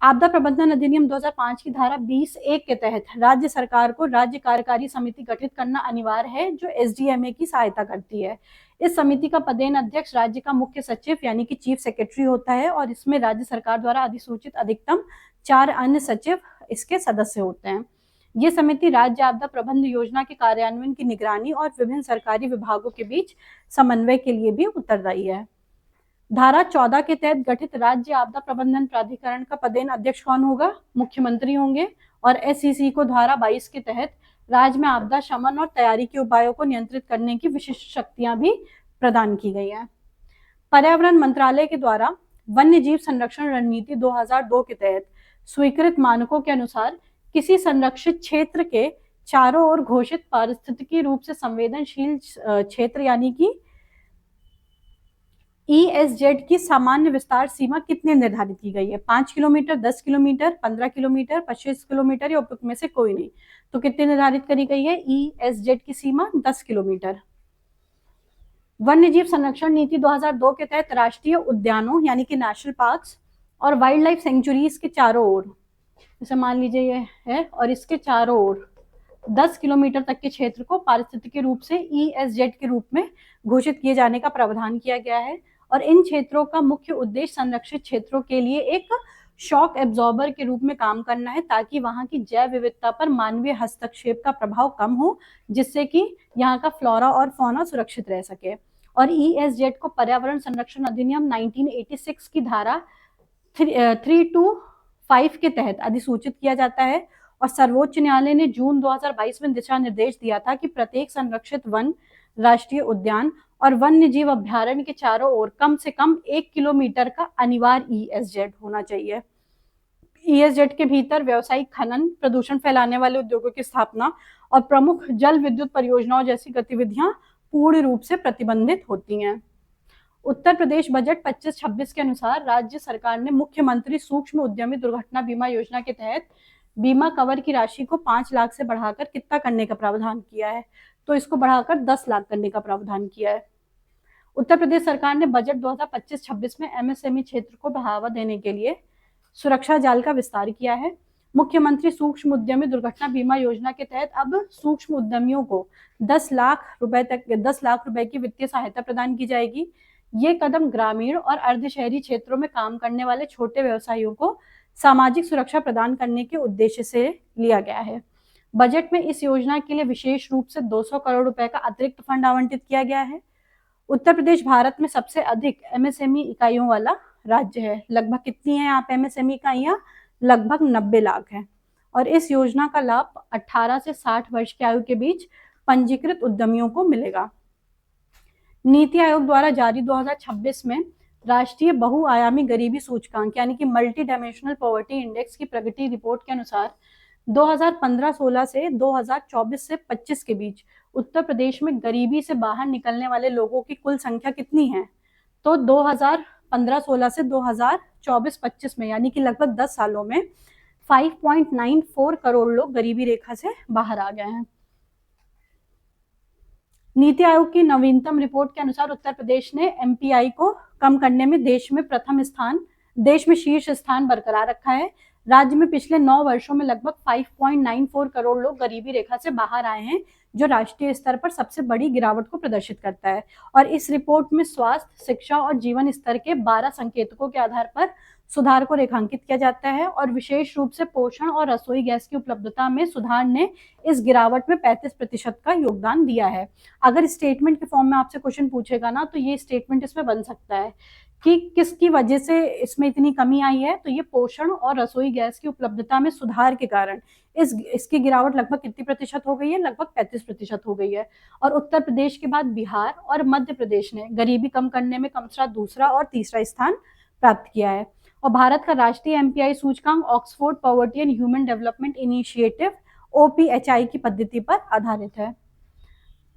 आपदा प्रबंधन अधिनियम 2005 की धारा 20(1) के तहत राज्य सरकार को राज्य कार्यकारी समिति गठित करना अनिवार्य है जो SDMA की सहायता करती है। इस समिति का पदेन अध्यक्ष राज्य का मुख्य सचिव यानी कि चीफ सेक्रेटरी होता है और इसमें राज्य सरकार द्वारा अधिसूचित अधिकतम 4 अन्य सचिव इसके सदस्य होते हैं। ये समिति राज्य आपदा प्रबंधन योजना के कार्यान्वयन की निगरानी और विभिन्न सरकारी विभागों के बीच समन्वय के लिए भी उत्तरदायी है। धारा 14 के तहत गठित राज्य आपदा प्रबंधन प्राधिकरण का पदेन अध्यक्ष कौन होगा? मुख्यमंत्री होंगे और SCC को धारा 22 के तहत राज्य में आपदा शमन और तैयारी के उपायों को नियंत्रित करने की विशिष्ट शक्तियां भी प्रदान की गई हैं। पर्यावरण मंत्रालय के द्वारा वन्य जीव संरक्षण रणनीति 2002 के तहत स्वीकृत मानकों के अनुसार किसी संरक्षित क्षेत्र के चारों ओर घोषित पारिस्थितिकी रूप से संवेदनशील क्षेत्र यानी कि ESZ की सामान्य विस्तार सीमा कितने निर्धारित की गई है? 5 किलोमीटर, 10 किलोमीटर, 15 किलोमीटर, 25 किलोमीटर या उपयुक्त में से कोई नहीं। तो कितने निर्धारित करी गई है? ESZ की सीमा 10 किलोमीटर। वन्य जीव संरक्षण नीति 2002 के तहत राष्ट्रीय उद्यानों यानी कि नेशनल पार्क्स और वाइल्ड लाइफ सेंचुरीज के चारों ओर, जैसे मान लीजिए ये है और इसके चारों ओर 10 किलोमीटर तक के क्षेत्र को पारिस्थितिकी रूप से ESZ के रूप में घोषित किए जाने का प्रावधान किया गया है और इन क्षेत्रों का मुख्य उद्देश्य संरक्षित क्षेत्रों के लिए एक शॉक एब्जॉर्बर के रूप में काम करना है ताकि वहां की जैव विविधता पर मानवीय हस्तक्षेप का प्रभाव कम हो जिससे कि यहाँ का फ्लोरा और फौना सुरक्षित रह सके। और ESZ को पर्यावरण संरक्षण अधिनियम 1986 की धारा 325 के तहत अधिसूचित किया जाता है और सर्वोच्च न्यायालय ने जून 2022 में दिशा निर्देश दिया था कि प्रत्येक संरक्षित वन, राष्ट्रीय उद्यान और वन्य जीव अभ्यारण्य के चारों ओर कम से कम 1 किलोमीटर का अनिवार्य ESZ होना चाहिए। ESZ के भीतर व्यावसायिक खनन, प्रदूषण फैलाने वाले उद्योगों की स्थापना और प्रमुख जल विद्युत परियोजनाओं जैसी गतिविधियां पूर्ण रूप से प्रतिबंधित होती हैं। उत्तर प्रदेश बजट 25-26 के अनुसार राज्य सरकार ने मुख्यमंत्री सूक्ष्म उद्यमी दुर्घटना बीमा योजना के तहत बीमा कवर की राशि को 5 लाख से बढ़ाकर कितना करने का प्रावधान किया है? तो इसको बढ़ाकर 10 लाख करने का प्रावधान किया है। उत्तर प्रदेश सरकार ने बजट 2025-26 में MSME क्षेत्र को बढ़ावा देने के लिए सुरक्षा जाल का विस्तार किया है। मुख्यमंत्री सूक्ष्म उद्यमी दुर्घटना बीमा योजना के तहत अब सूक्ष्म उद्यमियों को 10 लाख रुपए की वित्तीय सहायता प्रदान की जाएगी। ये कदम ग्रामीण और अर्धशहरी क्षेत्रों में काम करने वाले छोटे व्यवसायियों को सामाजिक सुरक्षा प्रदान करने के उद्देश्य से लिया गया है। बजट में इस योजना के लिए विशेष रूप से 200 करोड़ रुपए का अतिरिक्त फंड आवंटित किया गया है। उत्तर प्रदेश भारत में सबसे अधिक MSME इकाइयों वाला राज्य है। लगभग कितनी है यहाँ पे MSME इकाइयां? लगभग 90 लाख है और इस योजना का लाभ 18 से 60 वर्ष की आयु के बीच पंजीकृत उद्यमियों को मिलेगा। नीति आयोग द्वारा जारी 2026 में राष्ट्रीय बहुआयामी गरीबी सूचकांक यानी कि मल्टी डायमेंशनल पॉवर्टी इंडेक्स की प्रगति रिपोर्ट के अनुसार 2015-16 से 2024 से 25 के बीच उत्तर प्रदेश में गरीबी से बाहर निकलने वाले लोगों की कुल संख्या कितनी है? तो 2015-16 से 2024-25 में यानी कि लगभग 10 सालों में 5.94 करोड़ लोग गरीबी रेखा से बाहर आ गए हैं। नीति आयोग की नवीनतम रिपोर्ट के अनुसार उत्तर प्रदेश ने एमपीआई को कम करने में देश में शीर्ष स्थान बरकरार रखा है। राज्य में पिछले 9 वर्षों में लगभग 5.94 करोड़ लोग गरीबी रेखा से बाहर आए हैं, जो राष्ट्रीय स्तर पर सबसे बड़ी गिरावट को प्रदर्शित करता है। और इस रिपोर्ट में स्वास्थ्य, शिक्षा और जीवन स्तर के 12 संकेतकों के आधार पर सुधार को रेखांकित किया जाता है और विशेष रूप से पोषण और रसोई गैस की उपलब्धता में सुधार ने इस गिरावट में 35% का योगदान दिया है। अगर स्टेटमेंट के फॉर्म में आपसे क्वेश्चन पूछेगा ना, तो ये स्टेटमेंट इसमें बन सकता है कि किसकी वजह से इसमें इतनी कमी आई है। तो ये पोषण और रसोई गैस की उपलब्धता में सुधार के कारण इसकी गिरावट लगभग कितनी प्रतिशत हो गई है? लगभग 35% हो गई है। और उत्तर प्रदेश के बाद बिहार और मध्य प्रदेश ने गरीबी कम करने में क्रमशः दूसरा और तीसरा स्थान प्राप्त किया है। और भारत का राष्ट्रीय एमपीआई सूचकांक Oxford poverty and human development initiative OPHI की पद्धति पर आधारित है।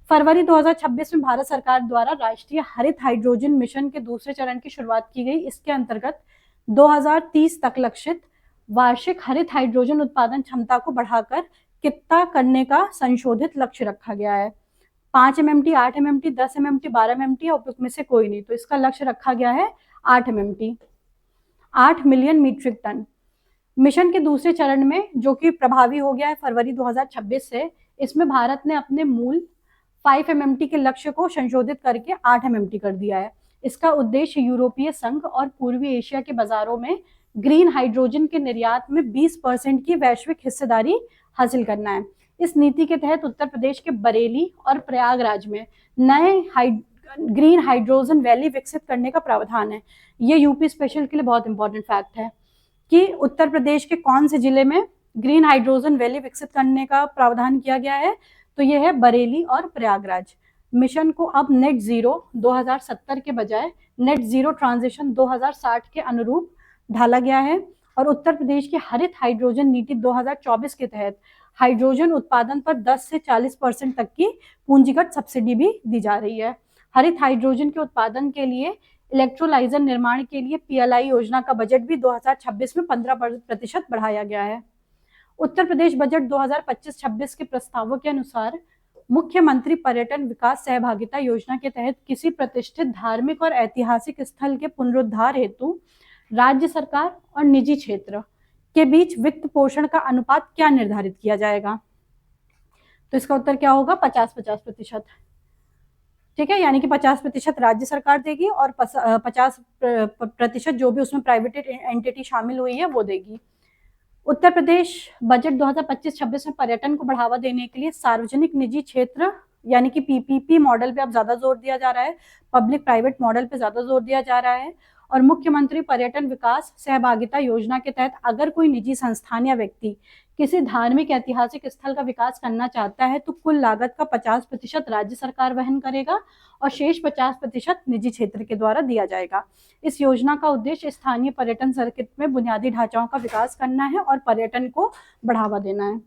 फरवरी 2026 में भारत सरकार द्वारा राष्ट्रीय हरित हाइड्रोजन मिशन के दूसरे चरण की शुरुआत की गई। इसके अंतर्गत 2030 तक लक्षित वार्षिक हरित हाइड्रोजन उत्पादन क्षमता को बढ़ाकर कितना करने का संशोधित लक्ष्य रखा गया है। 5 MMT, 8 MMT, 10 MMT, 12 MMT या उपयुक्त में से कोई नहीं। तो इसका लक्ष्य रखा गया है 8 MMT, 8 million metric ton. Mission के दूसरे चरण में, जो कि प्रभावी हो गया है फरवरी 2026 से, इसमें भारत ने अपने मूल 5 MMT के लक्ष्य को संशोधित करके 8 MMT कर दिया है। इसका उद्देश्य यूरोपीय संघ और पूर्वी एशिया के बाजारों में ग्रीन हाइड्रोजन के निर्यात में 20% की वैश्विक हिस्सेदारी हासिल करना है। इस नीति के तहत उत्तर प्रदेश के बरेली और प्रयागराज में नए ग्रीन हाइड्रोजन वैली विकसित करने का प्रावधान है। ये यूपी स्पेशल के लिए बहुत इंपॉर्टेंट फैक्ट है कि उत्तर प्रदेश के कौन से जिले में ग्रीन हाइड्रोजन वैली विकसित करने का प्रावधान किया गया है? तो ये है बरेली और प्रयागराज। मिशन को अब नेट जीरो 2070 के बजाय नेट जीरो ट्रांजिशन 2060 के अनुरूप ढाला गया है। और उत्तर प्रदेश की हरित हाइड्रोजन नीति 2024 के तहत हाइड्रोजन उत्पादन पर 10 से 40% तक की पूंजीगत सब्सिडी भी दी जा रही है। हरित हाइड्रोजन के उत्पादन के लिए इलेक्ट्रोलाइजर निर्माण के लिए पीएलआई योजना का बजट भी 2026 में 15% बढ़ाया गया है। उत्तर प्रदेश बजट 2025-26 के प्रस्तावों के अनुसार मुख्यमंत्री पर्यटन विकास सहभागिता योजना के तहत किसी प्रतिष्ठित धार्मिक और ऐतिहासिक स्थल के पुनरुद्धार हेतु राज्य सरकार और निजी क्षेत्र के बीच वित्त पोषण का अनुपात क्या निर्धारित किया जाएगा? तो इसका उत्तर क्या होगा? 50-50%। ठीक है, यानी कि 50% राज्य सरकार देगी और 50% जो भी उसमें प्राइवेट एंटिटी शामिल हुई है वो देगी। उत्तर प्रदेश बजट 2025-26 में पर्यटन को बढ़ावा देने के लिए सार्वजनिक निजी क्षेत्र यानी कि पीपीपी मॉडल पे अब ज्यादा जोर दिया जा रहा है, पब्लिक प्राइवेट मॉडल पे ज्यादा जोर दिया जा रहा है। और मुख्यमंत्री पर्यटन विकास सहभागिता योजना के तहत अगर कोई निजी संस्थान या व्यक्ति किसी धार्मिक ऐतिहासिक स्थल का विकास करना चाहता है तो कुल लागत का 50% राज्य सरकार वहन करेगा और शेष 50% निजी क्षेत्र के द्वारा दिया जाएगा। इस योजना का उद्देश्य स्थानीय पर्यटन सर्किट में बुनियादी ढांचाओं का विकास करना है और पर्यटन को बढ़ावा देना है।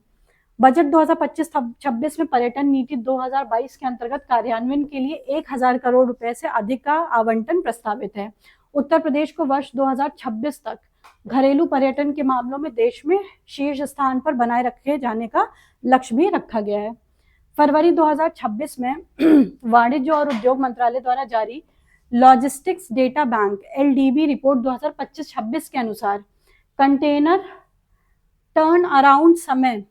बजट 2025-26 में पर्यटन नीति 2022 के अंतर्गत कार्यान्वयन के लिए 1000 करोड़ रुपए से अधिक का आवंटन प्रस्तावित है। उत्तर प्रदेश को वर्ष 2026 तक घरेलू पर्यटन के मामलों में देश में शीर्ष स्थान पर बनाए रखे जाने का लक्ष्य भी रखा गया है। फरवरी 2026 में वाणिज्य और उद्योग मंत्रालय द्वारा जारी logistics data bank LDB report 2025-26 के अनुसार कंटेनर टर्न अराउंड समय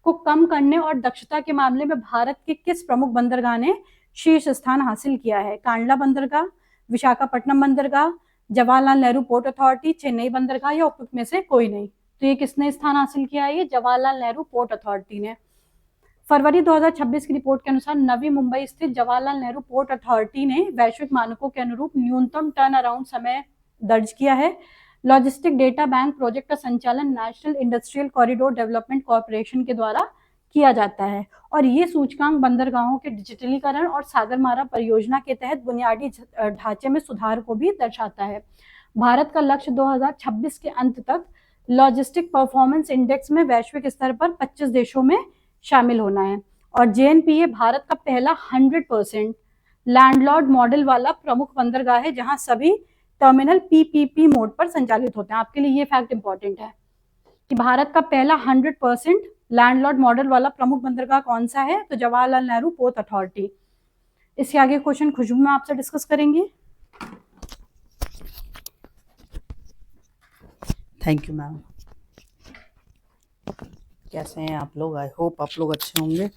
को कम करने और दक्षता के मामले में भारत के किस प्रमुख बंदरगाह ने शीर्ष स्थान हासिल किया है? कांडला बंदरगाह, विशाखापट्टनम बंदरगाह, जवाहरलाल नेहरू पोर्ट अथॉरिटी, चेन्नई बंदरगाह या उपयुक्त में से कोई नहीं। तो ये किसने स्थान हासिल किया है? ये जवाहरलाल नेहरू पोर्ट अथॉरिटी ने। फरवरी 2026 की रिपोर्ट के अनुसार नवी मुंबई स्थित जवाहरलाल नेहरू पोर्ट अथॉरिटी ने वैश्विक मानकों के अनुरूप न्यूनतम टर्न अराउंड समय दर्ज किया है। लॉजिस्टिक डेटा बैंक प्रोजेक्ट का संचालन national industrial corridor development corporation के द्वारा किया जाता है। और ये सूचकांक बंदरगाहों के डिजिटलीकरण और सागरमाला परियोजना के तहत बुनियादी ढांचे में सुधार को भी दर्शाता है। भारत का लक्ष्य 2026 के अंत तक लॉजिस्टिक परफॉर्मेंस इंडेक्स में वैश्विक स्तर पर 25 देशों में शामिल होना है। और जेएनपीए भारत का पहला 100% लैंडलॉर्ड मॉडल वाला प्रमुख बंदरगाह है, जहां सभी टर्मिनल पीपीपी मोड पर संचालित होते हैं। आपके लिए ये फैक्ट इंपॉर्टेंट है कि भारत का पहला 100% लैंडलॉर्ड मॉडल वाला प्रमुख बंदरगाह कौन सा है, तो जवाहरलाल नेहरू पोर्ट अथॉरिटी। इसके आगे क्वेश्चन खुशबू में आपसे डिस्कस करेंगे। Thank you ma'am. कैसे हैं आप लोग? आई होप आप लोग अच्छे होंगे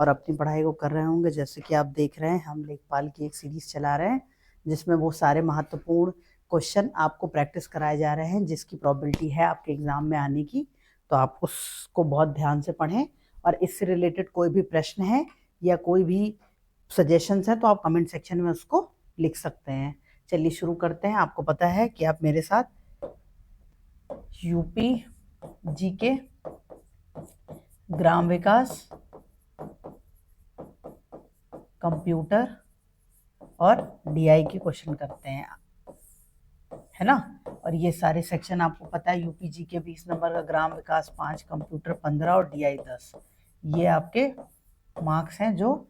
और अपनी पढ़ाई को कर रहे होंगे। जैसे कि आप देख रहे हैं, हम लेखपाल की एक सीरीज चला रहे हैं जिसमें वो सारे महत्वपूर्ण क्वेश्चन आपको प्रैक्टिस कराए जा रहे हैं जिसकी प्रोबेबिलिटी है आपके एग्जाम में आने की। तो आप उसको बहुत ध्यान से पढ़ें, और इससे रिलेटेड कोई भी प्रश्न है या कोई भी सजेशंस है तो आप कमेंट सेक्शन में उसको लिख सकते हैं। चलिए शुरू करते हैं। आपको पता है कि आप मेरे साथ यूपी जीके, ग्राम विकास, कंप्यूटर और डीआई के क्वेश्चन करते हैं, है ना। और ये सारे सेक्शन आपको पता है, यूपी जी के 20 नंबर का, ग्राम विकास 5, कंप्यूटर 15 और डीआई 10। ये आपके मार्क्स हैं जो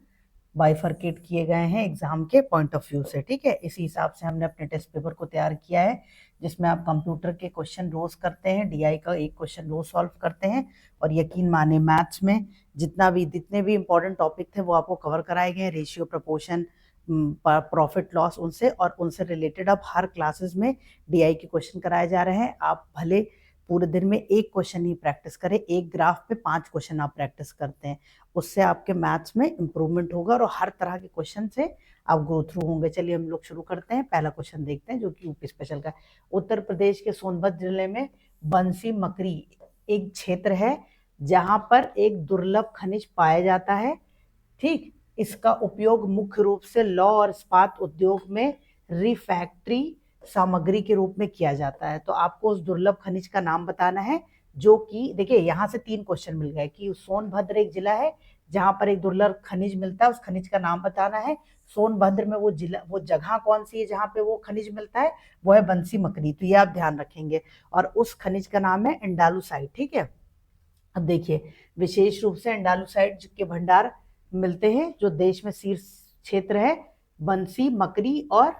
बाइफरकेट किए गए हैं एग्जाम के पॉइंट ऑफ व्यू से, ठीक है। इसी हिसाब से हमने अपने टेस्ट पेपर को तैयार किया है, जिसमें आप कंप्यूटर के क्वेश्चन रोज करते हैं, डीआई का एक क्वेश्चन रोज सॉल्व करते हैं। और यकीन माने मैथ्स में जितने भी इंपॉर्टेंट टॉपिक थे वो आपको कवर कराए गए हैं, रेशियो, प्रपोर्शन, प्रॉफिट लॉस, उनसे और उनसे रिलेटेड अब हर क्लासेस में डीआई के क्वेश्चन कराए जा रहे हैं। आप भले पूरे दिन में एक क्वेश्चन ही प्रैक्टिस करें, एक ग्राफ पे 5 क्वेश्चन आप प्रैक्टिस करते हैं, उससे आपके मैथ्स में इंप्रूवमेंट होगा और हर तरह के क्वेश्चन से आप गो थ्रू होंगे। चलिए हम लोग शुरू करते हैं। पहला क्वेश्चन देखते हैं जो कि यूपी स्पेशल का है। उत्तर प्रदेश के सोनभद्र जिले में बंसी मकरी एक क्षेत्र है जहां पर एक दुर्लभ खनिज पाया जाता है, ठीक। इसका उपयोग मुख्य रूप से लौह और इस्पात उद्योग में रिफैक्ट्री सामग्री के रूप में किया जाता है। तो आपको उस दुर्लभ खनिज का नाम बताना है, जो कि देखिए यहाँ से 3 क्वेश्चन मिल गए कि सोनभद्र एक जिला है जहां पर एक दुर्लभ खनिज मिलता है, उस खनिज का नाम बताना है। सोनभद्र में वो जगह कौन सी है जहां पे वो खनिज मिलता है, वो है बंसी मकरी। तो ये आप ध्यान रखेंगे। और उस खनिज का नाम है इंडालुसाइड, ठीक है। अब देखिए, विशेष रूप से इंडालुसाइड के भंडार मिलते हैं जो देश में शीर्ष क्षेत्र है, बंसी मकरी और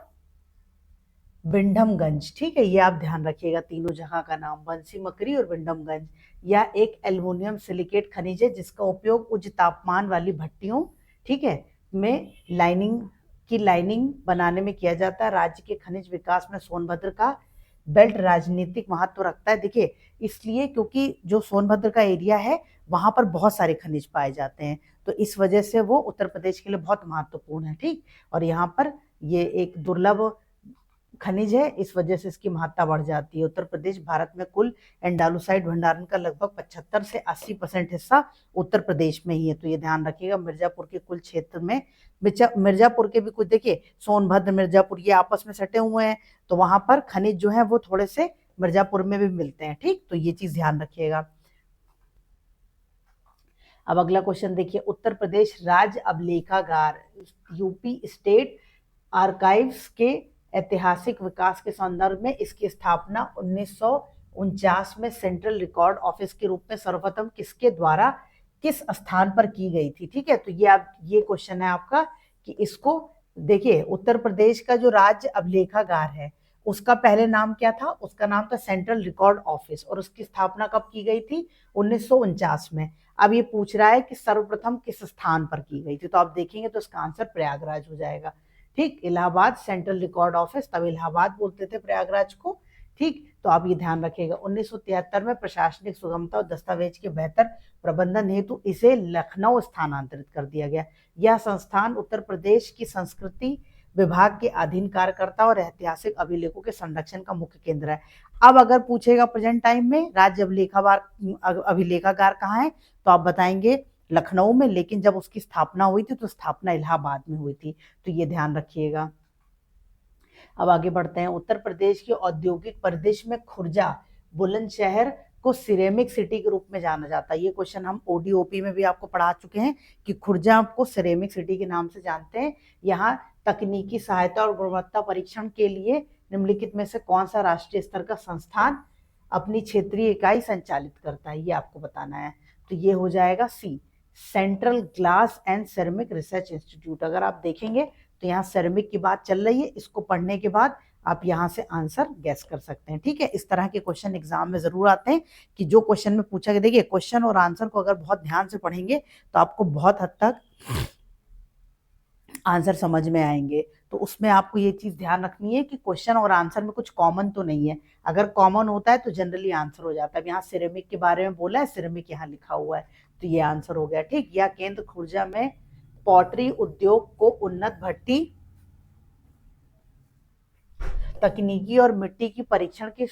विंडमगंज, ठीक है। ये आप ध्यान रखिएगा, तीनों जगह का नाम बंसी मकरी और विंडमगंज। यह एक एल्युमिनियम सिलिकेट खनिज है जिसका उपयोग उच्च तापमान वाली भट्टियों, ठीक है, में लाइनिंग बनाने में किया जाता है। राज्य के खनिज विकास में सोनभद्र का बेल्ट राजनीतिक महत्व रखता है। देखिए, इसलिए क्योंकि जो सोनभद्र का एरिया है वहां पर बहुत सारे खनिज पाए जाते हैं, तो इस वजह से वो उत्तर प्रदेश के लिए बहुत महत्वपूर्ण है, ठीक। और यहाँ पर ये एक दुर्लभ खनिज है, इस वजह से इसकी महत्ता बढ़ जाती है। उत्तर प्रदेश भारत में कुल एंडालुसाइड भंडारण का लगभग 75 से 80% हिस्सा उत्तर प्रदेश में ही है। तो ये ध्यान रखिएगा। मिर्जापुर के कुल क्षेत्र में मिर्जापुर के भी कुछ, देखिए सोनभद्र मिर्जापुर ये आपस में सटे हुए हैं, तो वहां पर खनिज जो है वो थोड़े से मिर्जापुर में भी मिलते हैं, ठीक। तो ये चीज ध्यान रखिएगा। अब अगला क्वेश्चन देखिए, उत्तर प्रदेश राज्य अभिलेखागार यूपी स्टेट आर्काइव्स के ऐतिहासिक विकास के संदर्भ में इसकी स्थापना 1949 में सेंट्रल रिकॉर्ड ऑफिस के रूप में सर्वप्रथम किसके द्वारा किस स्थान पर की गई थी, ठीक है। तो ये क्वेश्चन है आपका कि इसको देखिए, उत्तर प्रदेश का जो राज्य अभिलेखागार है उसका पहले नाम क्या था? उसका नाम था सेंट्रल रिकॉर्ड ऑफिस, और उसकी स्थापना कब की गई थी? 1949 में। अब ये पूछ रहा है कि सर्वप्रथम किस स्थान पर की गई थी, तो आप देखेंगे तो इसका आंसर प्रयागराज हो जाएगा, ठीक। इलाहाबाद सेंट्रल रिकॉर्ड ऑफिस, तब इलाहाबाद बोलते थे प्रयागराज को, ठीक। तो आप ये ध्यान रखिएगा। 1973 में प्रशासनिक सुगमता और दस्तावेज के बेहतर प्रबंधन हेतु इसे लखनऊ स्थानांतरित कर दिया गया। यह संस्थान उत्तर प्रदेश की संस्कृति विभाग के अधीन कार्यकर्ता और ऐतिहासिक अभिलेखों के संरक्षण का मुख्य केंद्र है। अब अगर पूछेगा प्रेजेंट टाइम में राज्य अभिलेखागार कहाँ है, तो आप बताएंगे लखनऊ में, लेकिन जब उसकी स्थापना हुई थी तो स्थापना इलाहाबाद में हुई थी। तो ये ध्यान रखिएगा। अब आगे बढ़ते हैं। उत्तर प्रदेश के औद्योगिक परिदृश्य में खुर्जा, बुलंदशहर, को सिरेमिक सिटी के रूप में जाना जाता है। ये क्वेश्चन हम ओडीओपी में भी आपको पढ़ा चुके हैं कि खुर्जा को सिरेमिक सिटी के नाम से जानते हैं। यहाँ तकनीकी सहायता और गुणवत्ता परीक्षण के लिए निम्नलिखित में से कौन सा राष्ट्रीय स्तर का संस्थान अपनी क्षेत्रीय इकाई संचालित करता है, ये आपको बताना है। तो ये हो जाएगा C, central glass and ceramic research institute. अगर आप देखेंगे तो यहाँ सेरेमिक की बात चल रही है, इसको पढ़ने के बाद आप यहाँ से आंसर गैस कर सकते हैं। ठीक है, इस तरह के क्वेश्चन एग्जाम में जरूर आते हैं कि जो क्वेश्चन में पूछा गया, देखिए क्वेश्चन और आंसर को अगर बहुत ध्यान से पढ़ेंगे तो आपको बहुत हद तक आंसर समझ में आएंगे। तो उसमें आपको ये चीज ध्यान रखनी है कि क्वेश्चन और आंसर में कुछ कॉमन तो नहीं है। अगर कॉमन होता है तो जनरली आंसर हो जाता है। यहाँ सिरेमिक के बारे में बोला है, सिरेमिक यहाँ लिखा हुआ है, तो ये आंसर हो गया। ठीक, या केंद्र खुर्जा में पॉटरी उद्योग को उन्नत भट्टी तकनीकी और मिट्टी की परीक्षण की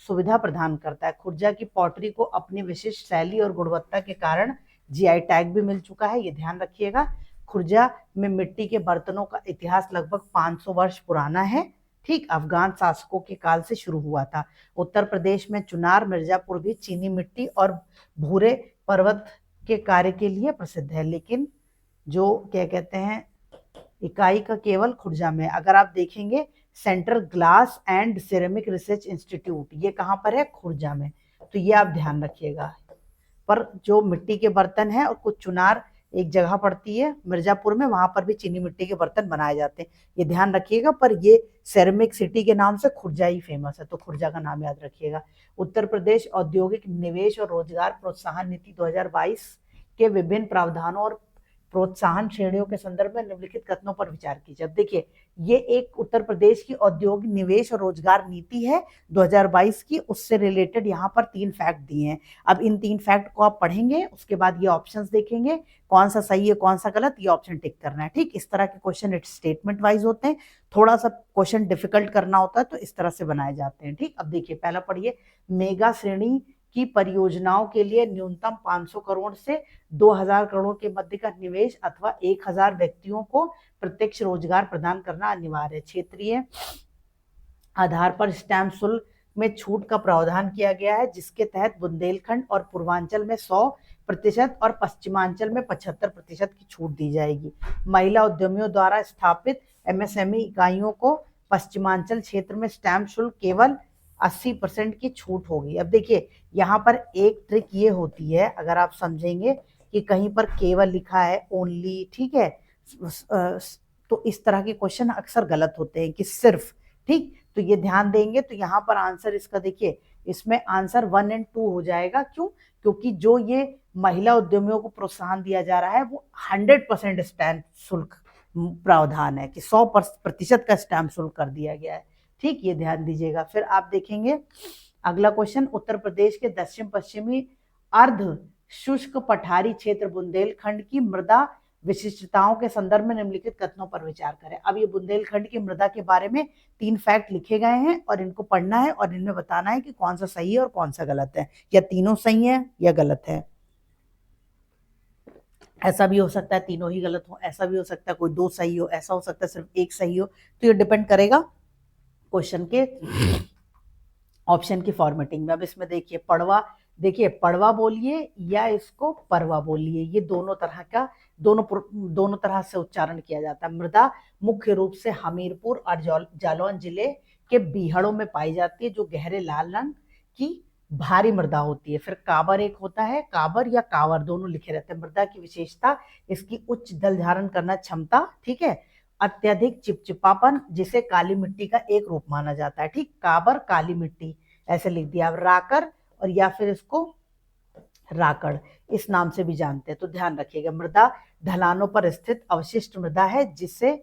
सुविधा प्रदान करता है। खुर्जा की पॉटरी को अपनी विशिष्ट शैली और गुणवत्ता के कारण जीआई टैग भी मिल चुका है, ये ध्यान रखिएगा। खुर्जा में मिट्टी के बर्तनों का इतिहास लगभग 500 वर्ष पुराना है। ठीक, अफगान शासकों के काल से शुरू हुआ था। उत्तर प्रदेश में चुनार, मिर्जापुर भी चीनी मिट्टी और भूरे पर्वत के कार्य के लिए प्रसिद्ध है, लेकिन जो क्या कहते हैं इकाई का केवल खुर्जा में। अगर आप देखेंगे central glass and ceramic research institute, ये कहाँ पर है, खुर्जा में, तो ये आप ध्यान रखिएगा। पर जो मिट्टी के बर्तन है और कुछ चुनार एक जगह पड़ती है मिर्जापुर में, वहां पर भी चीनी मिट्टी के बर्तन बनाए जाते हैं, ये ध्यान रखिएगा। पर ये सेरेमिक सिटी के नाम से खुर्जा ही फेमस है, तो खुर्जा का नाम याद रखिएगा। उत्तर प्रदेश औद्योगिक निवेश और रोजगार प्रोत्साहन नीति 2022 के विभिन्न प्रावधानों और प्रोत्साहन श्रेणियों के संदर्भ में निम्नलिखित कथनों पर विचार कीजिए। अब देखिए, ये एक उत्तर प्रदेश की औद्योगिक निवेश और रोजगार नीति है 2022 की, उससे रिलेटेड यहाँ पर 3 फैक्ट दिए हैं। अब इन 3 फैक्ट को आप पढ़ेंगे, उसके बाद ये ऑप्शंस देखेंगे कौन सा सही है कौन सा गलत, ये ऑप्शन टिक करना है। ठीक, इस तरह के क्वेश्चन स्टेटमेंट वाइज होते हैं, थोड़ा सा क्वेश्चन डिफिकल्ट करना होता है तो इस तरह से बनाए जाते हैं। ठीक, अब देखिए पहला पढ़िए, मेगा श्रेणी की परियोजनाओं के लिए न्यूनतम 500 करोड़ से 2000 करोड़ के मध्य का निवेश अथवा 1000 व्यक्तियों को प्रत्यक्ष रोजगार प्रदान करना अनिवार्य है। क्षेत्रीय आधार पर स्टैम्प शुल्क में छूट का प्रावधान किया गया है, जिसके तहत बुंदेलखंड और पूर्वांचल में 100% और पश्चिमांचल में 75% की छूट दी जाएगी। महिला उद्यमियों द्वारा स्थापित एमएसएमई इकाइयों को पश्चिमांचल क्षेत्र में स्टैम्प शुल्क केवल 80% की छूट होगी। अब देखिए यहाँ पर एक ट्रिक ये होती है, अगर आप समझेंगे कि कहीं पर केवल लिखा है ओनली, ठीक है, तो इस तरह के क्वेश्चन अक्सर गलत होते हैं कि सिर्फ। ठीक, तो ये ध्यान देंगे तो यहाँ पर आंसर इसका देखिए, इसमें आंसर 1 और 2 हो जाएगा। क्यों? क्योंकि जो ये महिला उद्यमियों को प्रोत्साहन दिया जा रहा है वो 100% स्टैम्प शुल्क प्रावधान है कि 100% का स्टैम्प शुल्क कर दिया गया है। ठीक, ये ध्यान दीजिएगा। फिर आप देखेंगे अगला क्वेश्चन, उत्तर प्रदेश के दक्षिण पश्चिमी अर्ध शुष्क पठारी क्षेत्र बुंदेलखंड की मृदा विशिष्टताओं के संदर्भ में निम्नलिखित कथनों पर विचार करें। अब ये बुंदेलखंड की मृदा के बारे में 3 फैक्ट लिखे गए हैं और इनको पढ़ना है और इनमें बताना है कि कौन सा सही है और कौन सा गलत है, या तीनों सही है या गलत है। ऐसा भी हो सकता है तीनों ही गलत हो, ऐसा भी हो सकता है कोई 2 सही हो, ऐसा हो सकता है सिर्फ 1 सही हो, तो ये डिपेंड करेगा क्वेश्चन के ऑप्शन की फॉर्मेटिंग में। अब इसमें देखिए पड़वा, देखिए पड़वा बोलिए या इसको परवा बोलिए, ये दोनों तरह से उच्चारण किया जाता है। मृदा मुख्य रूप से हमीरपुर और जालौन जिले के बीहड़ों में पाई जाती है, जो गहरे लाल रंग की भारी मृदा होती है। फिर काबर एक होता है, काबर या कावर दोनों लिखे रहते हैं। मृदा की विशेषता इसकी उच्च जल धारण करना क्षमता, ठीक है, अत्यधिक चिपचिपापन, जिसे काली मिट्टी का एक रूप माना जाता है। ठीक, काबर काली मिट्टी ऐसे लिख दिया। राकर और या फिर इसको राकड़ इस नाम से भी जानते हैं, तो ध्यान रखिएगा। मृदा ढलानों पर स्थित अवशिष्ट मृदा है, जिसे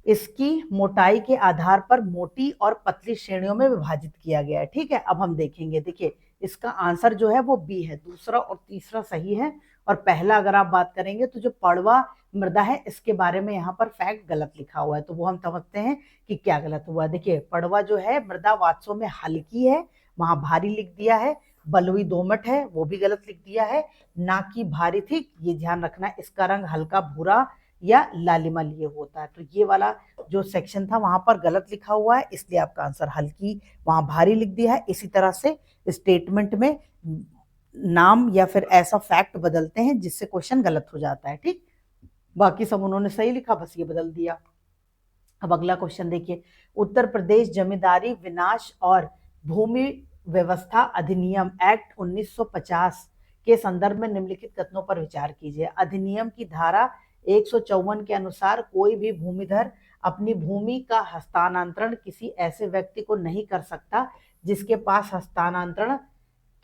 इसकी मोटाई के आधार पर मोटी और पतली श्रेणियों में विभाजित किया गया है। ठीक है, अब हम देखेंगे, देखिए इसका आंसर जो है वो बी है, दूसरा और तीसरा सही है और पहला अगर आप बात करेंगे तो जो पड़वा मृदा है इसके बारे में यहाँ पर फैक्ट गलत लिखा हुआ है, तो वो हम समझते हैं कि क्या गलत हुआ। देखिए पड़वा जो है मृदा वास्तव में हल्की है, वहां भारी लिख दिया है। बलुई दोमट है, वो भी गलत लिख दिया है, ना कि भारी। ठीक, ये ध्यान रखना, इसका रंग हल्का भूरा या लालिमा लिए होता है। तो ये वाला जो सेक्शन था वहां पर गलत लिखा हुआ है, इसलिए आपका आंसर हल्की वहां भारी लिख दिया है। इसी तरह से स्टेटमेंट में नाम या फिर ऐसा फैक्ट बदलते हैं जिससे क्वेश्चन गलत हो जाता है। ठीक, बाकी सब उन्होंने सही लिखा, बस ये बदल दिया। अब अगला क्वेश्चन देखिए, उत्तर प्रदेश जमींदारी विनाश और भूमि व्यवस्था अधिनियम एक्ट 1950 के संदर्भ में निम्नलिखित कथनों पर विचार कीजिए। अधिनियम की धारा 154 के अनुसार कोई भी भूमिधर अपनी भूमि का हस्तांतरण किसी ऐसे व्यक्ति को नहीं कर सकता जिसके पास हस्तांतरण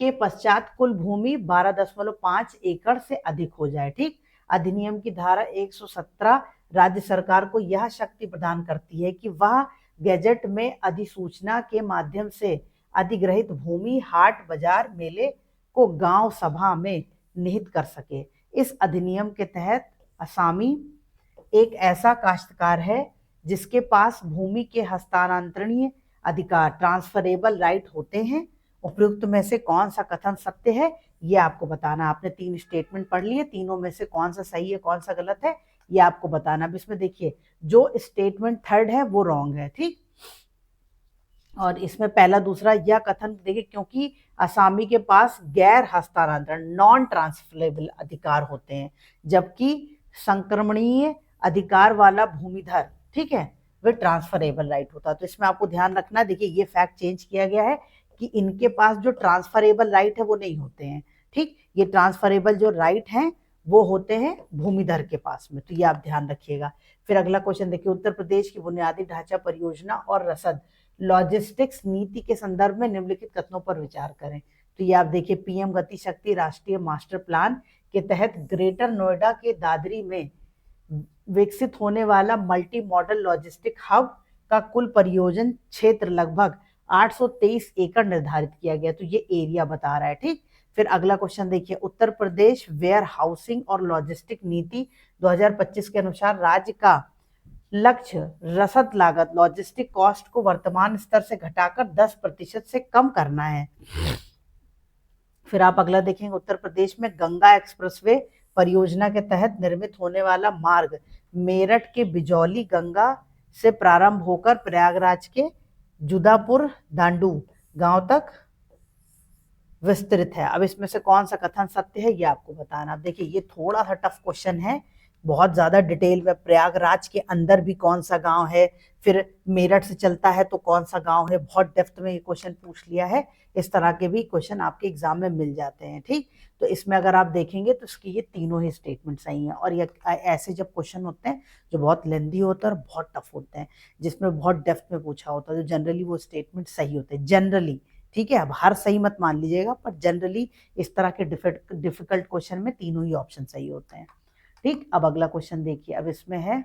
के पश्चात कुल भूमि 12.5 एकड़ से अधिक हो जाए। ठीक, अधिनियम की धारा 117 राज्य सरकार को यह शक्ति प्रदान करती है कि वह गैजेट में अधिसूचना के माध्यम से अधिग्रहित भूमि हाट बाजार मेले को गांव सभा में निहित कर सके। इस अधिनियम के तहत असामी एक ऐसा काश्तकार है जिसके पास भूमि के हस्तांतरणीय अधिकार ट्रांसफरेबल राइट होते हैं। उपयुक्त में से कौन सा कथन सत्य है ये आपको बताना। आपने 3 स्टेटमेंट पढ़ लिए, तीनों में से कौन सा सही है कौन सा गलत है ये आपको बताना। अब इसमें देखिए जो स्टेटमेंट थर्ड है वो रॉन्ग है। ठीक, और इसमें पहला दूसरा यह कथन देखिए, क्योंकि असामी के पास गैर हस्तांतरण नॉन ट्रांसफरेबल अधिकार होते हैं, जबकि संक्रमणीय अधिकार वाला भूमिधर, ठीक है, वे ट्रांसफरेबल राइट होता है। तो इसमें आपको ध्यान रखना, देखिए ये फैक्ट चेंज किया गया है कि इनके पास जो ट्रांसफरेबल राइट है वो नहीं होते हैं। ठीक, ये ट्रांसफरेबल जो राइट हैं वो होते हैं भूमिधर के पास में, तो ये आप ध्यान रखिएगा। फिर अगला क्वेश्चन देखिए, उत्तर प्रदेश की बुनियादी ढांचा परियोजना और रसद लॉजिस्टिक्स नीति के संदर्भ में निम्नलिखित कथनों पर विचार करें। तो ये आप देखिए, पीएम गति शक्ति राष्ट्रीय मास्टर प्लान के तहत ग्रेटर नोएडा के दादरी में विकसित होने वाला मल्टी मॉडल लॉजिस्टिक हब का कुल परियोजन क्षेत्र लगभग 823 एकड़ निर्धारित किया गया। तो ये एरिया बता रहा है। ठीक, फिर अगला क्वेश्चन देखिए, उत्तर प्रदेश वेयर हाउसिंग और लॉजिस्टिक नीति 2025 के अनुसार राज्य का लक्ष्य रसद लागत लॉजिस्टिक कॉस्ट को वर्तमान स्तर से घटाकर 10% से कम करना है। फिर आप अगला देखेंगे, उत्तर प्रदेश में गंगा एक्सप्रेसवे परियोजना के तहत निर्मित होने वाला मार्ग मेरठ के बिजौली गंगा से प्रारंभ होकर प्रयागराज के जुदापुर दांडू गांव तक विस्तृत है। अब इसमें से कौन सा कथन सत्य है ये आपको बताना। अब देखिए ये थोड़ा सा टफ क्वेश्चन है, बहुत ज्यादा डिटेल में। प्रयागराज के अंदर भी कौन सा गांव है, फिर मेरठ से चलता है तो कौन सा गांव है, बहुत डेप्थ में ये क्वेश्चन पूछ लिया है। इस तरह के भी क्वेश्चन आपके एग्जाम में मिल जाते हैं। ठीक, तो इसमें अगर आप देखेंगे तो इसकी ये तीनों ही स्टेटमेंट सही हैं। और ये ऐसे जब क्वेश्चन होते हैं जो बहुत लेंदी होते हैं और बहुत टफ होते हैं, जिसमें बहुत डेप्थ में पूछा होता है, तो जनरली वो स्टेटमेंट सही होते हैं जनरली। ठीक है, अब हर सही मत मान लीजिएगा, पर जनरली इस तरह के डिफिकल्ट क्वेश्चन में तीनों ही ऑप्शन सही होते हैं। ठीक, अब अगला क्वेश्चन देखिए, अब इसमें है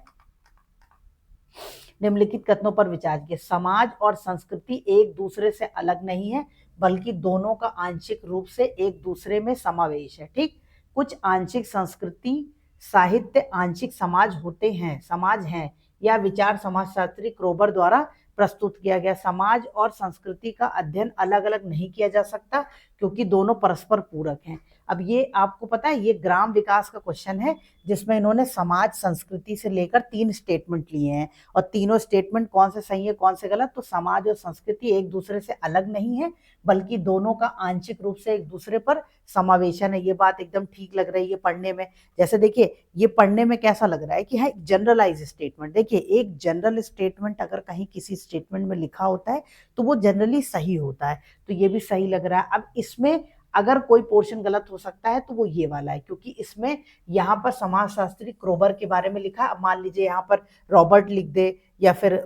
निम्नलिखित कथनों पर विचार कीजिए। समाज और संस्कृति एक दूसरे से अलग नहीं है, बल्कि दोनों का आंशिक रूप से एक दूसरे में समावेश है। ठीक, कुछ आंशिक संस्कृति साहित्य आंशिक समाज होते हैं, समाज हैं। यह विचार समाजशास्त्री क्रोबर द्वारा प्रस्तुत किया गया। समाज और संस्कृति का अध्ययन अलग अलग नहीं किया जा सकता क्योंकि दोनों परस्पर पूरक हैं। अब ये आपको पता है, ये ग्राम विकास का क्वेश्चन है जिसमें इन्होंने समाज संस्कृति से लेकर 3 स्टेटमेंट लिए हैं, और तीनों स्टेटमेंट कौन से सही है कौन से गलत। तो समाज और संस्कृति एक दूसरे से अलग नहीं है, बल्कि दोनों का आंशिक रूप से एक दूसरे पर समावेशन है। ये बात एकदम ठीक लग रही है पढ़ने में। जैसे देखिए ये पढ़ने में कैसा लग रहा है कि है जनरलाइज स्टेटमेंट। देखिए एक जनरल स्टेटमेंट अगर कहीं किसी स्टेटमेंट में लिखा होता है तो वो जनरली सही होता है, तो ये भी सही लग रहा है। अब इसमें अगर कोई पोर्शन गलत हो सकता है तो वो ये वाला है, क्योंकि इसमें यहाँ पर समाजशास्त्री क्रोबर के बारे में लिखा। अब मान लीजिए यहाँ पर रॉबर्ट लिख दे या फिर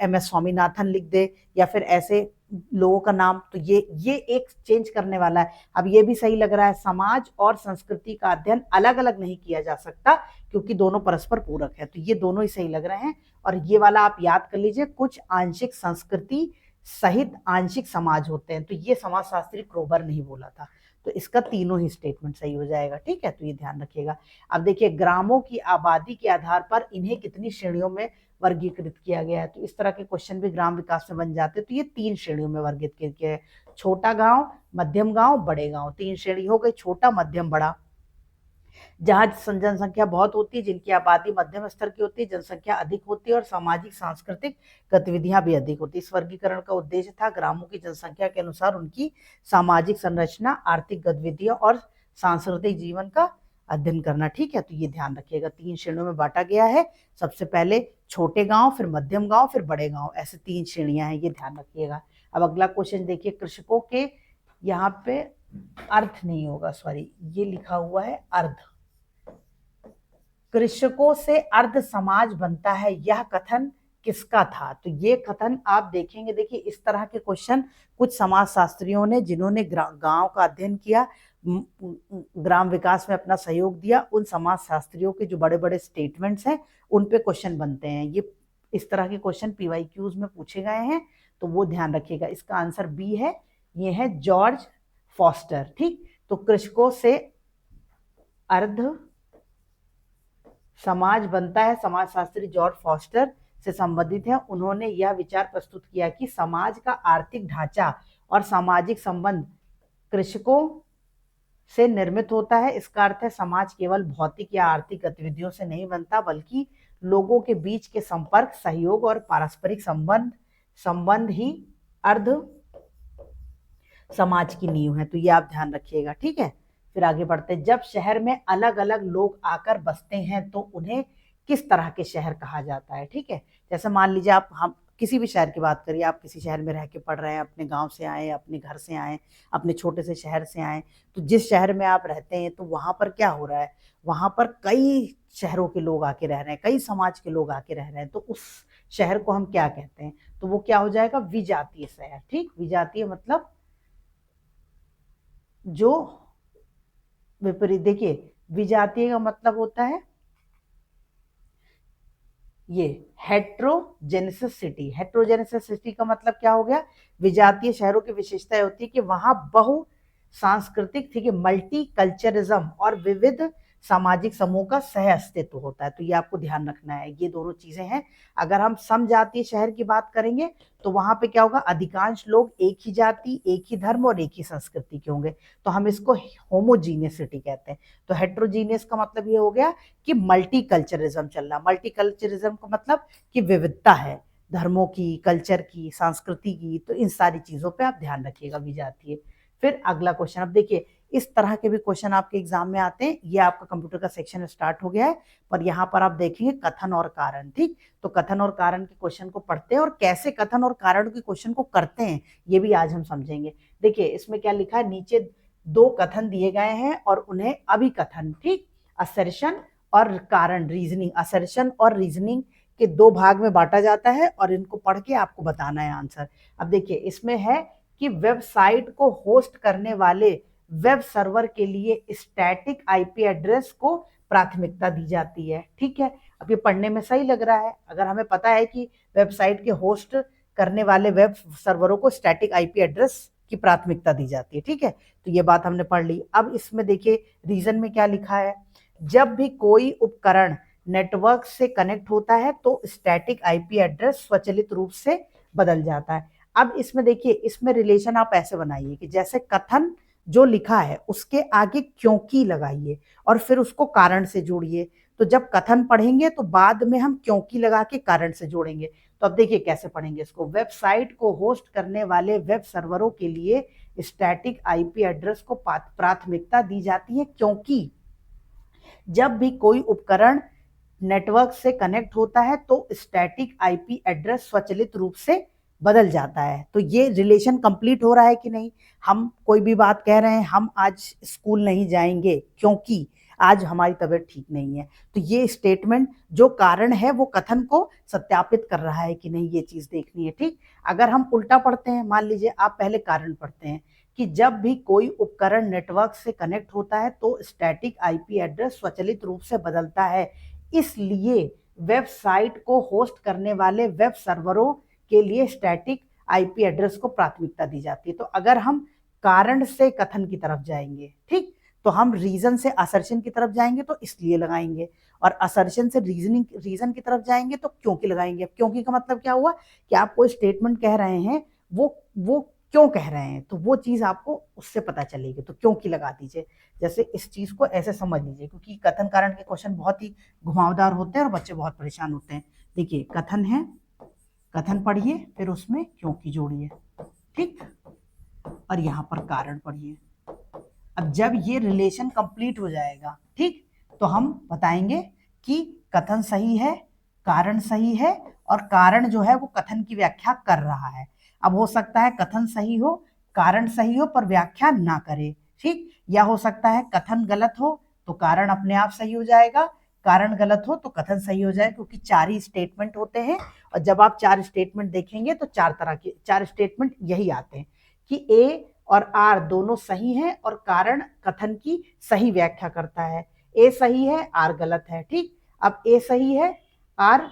MS स्वामीनाथन लिख दे या फिर ऐसे लोगों का नाम, तो ये एक चेंज करने वाला है। अब ये भी सही लग रहा है, समाज और संस्कृति का अध्ययन अलग अलग नहीं किया जा सकता क्योंकि दोनों परस्पर पूरक है, तो ये दोनों ही सही लग रहे हैं। और ये वाला आप याद कर लीजिए, कुछ आंशिक संस्कृति सहित आंशिक समाज होते हैं, तो ये समाजशास्त्री क्रोबर नहीं बोला था, तो इसका तीनों ही स्टेटमेंट सही हो जाएगा। ठीक है, तो ये ध्यान रखिएगा। अब देखिए ग्रामों की आबादी के आधार पर इन्हें कितनी श्रेणियों में वर्गीकृत किया गया है, तो इस तरह के क्वेश्चन भी ग्राम विकास में बन जाते हैं। तो ये 3 श्रेणियों में वर्गीकृत किया है, छोटा गांव, मध्यम गांव, बड़े गांव, 3 श्रेणी हो गई, छोटा मध्यम बड़ा। जहाँ जनसंख्या बहुत होती है, जिनकी आबादी मध्यम स्तर की होती है, जनसंख्या अधिक होती है और सामाजिक सांस्कृतिक गतिविधियां भी अधिक होती है। इस वर्गीकरण का उद्देश्य था ग्रामों की जनसंख्या के अनुसार उनकी सामाजिक संरचना, आर्थिक गतिविधियों और सांस्कृतिक जीवन का अध्ययन करना। ठीक है, तो ये ध्यान रखिएगा, 3 श्रेणियों में बांटा गया है। सबसे पहले छोटे गांव, फिर मध्यम गांव, फिर बड़े गांव, ऐसे 3 श्रेणियां हैं, ये ध्यान रखिएगा। अब अगला क्वेश्चन देखिए, कृषकों के, यहाँ पे अर्थ नहीं होगा, सॉरी, ये लिखा हुआ है अर्ध। कृषकों से अर्ध समाज बनता है, यह कथन किसका था? तो ये कथन आप देखेंगे, देखिए इस तरह के क्वेश्चन कुछ समाजशास्त्रियों ने, जिन्होंने गांव का अध्ययन किया, ग्राम विकास में अपना सहयोग दिया, उन समाजशास्त्रियों के जो बड़े बड़े स्टेटमेंट्स हैं उन पे क्वेश्चन बनते हैं। ये इस तरह के क्वेश्चन पीवाईक्यूज में पूछे गए हैं, तो वो ध्यान रखिएगा। इसका आंसर बी है, ये है जॉर्ज फॉस्टर। ठीक, तो कृषकों से अर्ध समाज बनता है, समाजशास्त्री जॉर्ज फॉस्टर से संबंधित है। उन्होंने यह विचार प्रस्तुत किया कि समाज का आर्थिक ढांचा और सामाजिक संबंध कृषकों से निर्मित होता है। इसका अर्थ है समाज केवल भौतिक या आर्थिक गतिविधियों से नहीं बनता, बल्कि लोगों के बीच के संपर्क, सहयोग और पारस्परिक संबंध ही अर्ध समाज की नींव है। तो ये आप ध्यान रखिएगा। ठीक है, फिर आगे बढ़ते हैं। जब शहर में अलग अलग लोग आकर बसते हैं तो उन्हें किस तरह के शहर कहा जाता है? ठीक है, जैसे मान लीजिए आप, हम किसी भी शहर की बात करिए, आप किसी शहर में रह के पढ़ रहे हैं, अपने गांव से आए, अपने घर से आए, अपने छोटे से शहर से आए, तो जिस शहर में आप रहते हैं तो वहां पर क्या हो रहा है, वहां पर कई शहरों के लोग आके रह रहे हैं, कई समाज के लोग आके रह रहे हैं, तो उस शहर को हम क्या कहते हैं? तो वो क्या हो जाएगा? विजातीय शहर। ठीक, विजातीय मतलब जो विपरीत, देखिए विजातीय का मतलब होता है ये हेट्रोजेनेसिस सिटी। हेट्रोजेनेसिस सिटी का मतलब क्या हो गया? विजातीय शहरों की विशेषता होती है कि वहां बहु सांस्कृतिक, ठीक है, मल्टी कल्चरिज्म और विविध सामाजिक समूह का सह अस्तित्व होता है। तो ये आपको ध्यान रखना है, ये दोनों चीजें हैं। अगर हम समजातीय शहर की बात करेंगे तो वहां पे क्या होगा? अधिकांश लोग एक ही जाति, एक ही धर्म और एक ही संस्कृति के होंगे, तो हम इसको होमोजीनियस सिटी कहते हैं। तो हेट्रोजीनियस का मतलब ये हो गया कि मल्टी कल्चरिज्म चल रहा। मल्टी कल्चरिज्म का मतलब कि विविधता है, धर्मों की, कल्चर की, संस्कृति की, तो इन सारी चीजों पे आप ध्यान रखिएगा विजातीय। फिर अगला क्वेश्चन, अब देखिए इस तरह के भी क्वेश्चन आपके एग्जाम में आते हैं। ये आपका कंप्यूटर का सेक्शन स्टार्ट हो गया है, पर यहाँ पर आप देखेंगे कथन और कारण। ठीक, तो कथन और कारण के क्वेश्चन को पढ़ते हैं और कैसे कथन और कारण के क्वेश्चन को करते हैं ये भी आज हम समझेंगे। देखिए इसमें क्या लिखा है, नीचे 2 कथन दिए गए हैं और उन्हें अभिकथन, ठीक, असर्शन और कारण, रीजनिंग, असर्शन और रीजनिंग के 2 भाग में बांटा जाता है और इनको पढ़ के आपको बताना है आंसर। अब देखिए इसमें है कि वेबसाइट को होस्ट करने वाले वेब सर्वर के लिए स्टैटिक आईपी एड्रेस को प्राथमिकता दी जाती है। ठीक है, अब ये पढ़ने में सही लग रहा है। अगर हमें पता है कि वेबसाइट के होस्ट करने वाले वेब सर्वरों को स्टैटिक आईपी एड्रेस की प्राथमिकता दी जाती है, ठीक है, तो ये बात हमने पढ़ ली। अब इसमें देखिए रीजन में क्या लिखा है, जब भी कोई उपकरण नेटवर्क से कनेक्ट होता है तो स्टैटिक आईपी एड्रेस स्वचालित रूप से बदल जाता है। अब इसमें देखिए, इसमें रिलेशन आप ऐसे बनाइए कि जैसे कथन जो लिखा है उसके आगे क्योंकि लगाइए और फिर उसको कारण से जोड़िए। तो जब कथन पढ़ेंगे तो बाद में हम क्योंकि लगा के कारण से जोड़ेंगे। तो अब देखिए कैसे पढ़ेंगे इसको, वेबसाइट को होस्ट करने वाले वेब सर्वरों के लिए स्टैटिक आईपी एड्रेस को प्राथमिकता दी जाती है क्योंकि जब भी कोई उपकरण नेटवर्क से कनेक्ट होता है तो स्टैटिक आईपी एड्रेस स्वचालित रूप से बदल जाता है। तो ये रिलेशन कंप्लीट हो रहा है कि नहीं? हम कोई भी बात कह रहे हैं, हम आज स्कूल नहीं जाएंगे क्योंकि आज हमारी तबीयत ठीक नहीं है, तो ये स्टेटमेंट जो कारण है वो कथन को सत्यापित कर रहा है कि नहीं, ये चीज देखनी है। ठीक, अगर हम उल्टा पढ़ते हैं, मान लीजिए आप पहले कारण पढ़ते हैं कि जब भी कोई उपकरण नेटवर्क से कनेक्ट होता है तो स्टैटिक आईपी एड्रेस स्वचालित रूप से बदलता है, इसलिए वेबसाइट को होस्ट करने वाले वेब सर्वरों के लिए स्टैटिक आईपी एड्रेस को प्राथमिकता दी जाती है। तो अगर हम कारण से कथन की तरफ जाएंगे, ठीक, तो हम रीजन से असर्शन की तरफ जाएंगे तो इसलिए लगाएंगे, और असर्शन से रीजन की तरफ जाएंगे तो क्योंकि लगाएंगे। क्योंकि का मतलब क्या हुआ कि आप कोई स्टेटमेंट कह रहे हैं, वो क्यों कह रहे हैं, तो वो चीज आपको उससे पता चलेगी। तो क्यों की लगा दीजिए। जैसे इस चीज को ऐसे समझ लीजिए, क्योंकि कथन कारण के क्वेश्चन बहुत ही घुमावदार होते हैं और बच्चे बहुत परेशान होते हैं। देखिए कथन है, कथन पढ़िए, फिर उसमें क्यों की जोड़िए, ठीक, और यहाँ पर कारण पढ़िए। अब जब ये रिलेशन कंप्लीट हो जाएगा, ठीक, तो हम बताएंगे कि कथन सही है, कारण सही है, और कारण जो है वो कथन की व्याख्या कर रहा है। अब हो सकता है कथन सही हो, कारण सही हो, पर व्याख्या ना करे, ठीक, या हो सकता है कथन गलत हो तो कारण अपने आप सही हो जाएगा, कारण गलत हो तो कथन सही हो जाए, क्योंकि 4 ही स्टेटमेंट होते हैं। और जब आप 4 स्टेटमेंट देखेंगे तो 4 तरह के 4 स्टेटमेंट यही आते हैं कि ए और आर दोनों सही हैं और कारण कथन की सही व्याख्या करता है। ए सही है, आर गलत है, ठीक। अब ए सही है, आर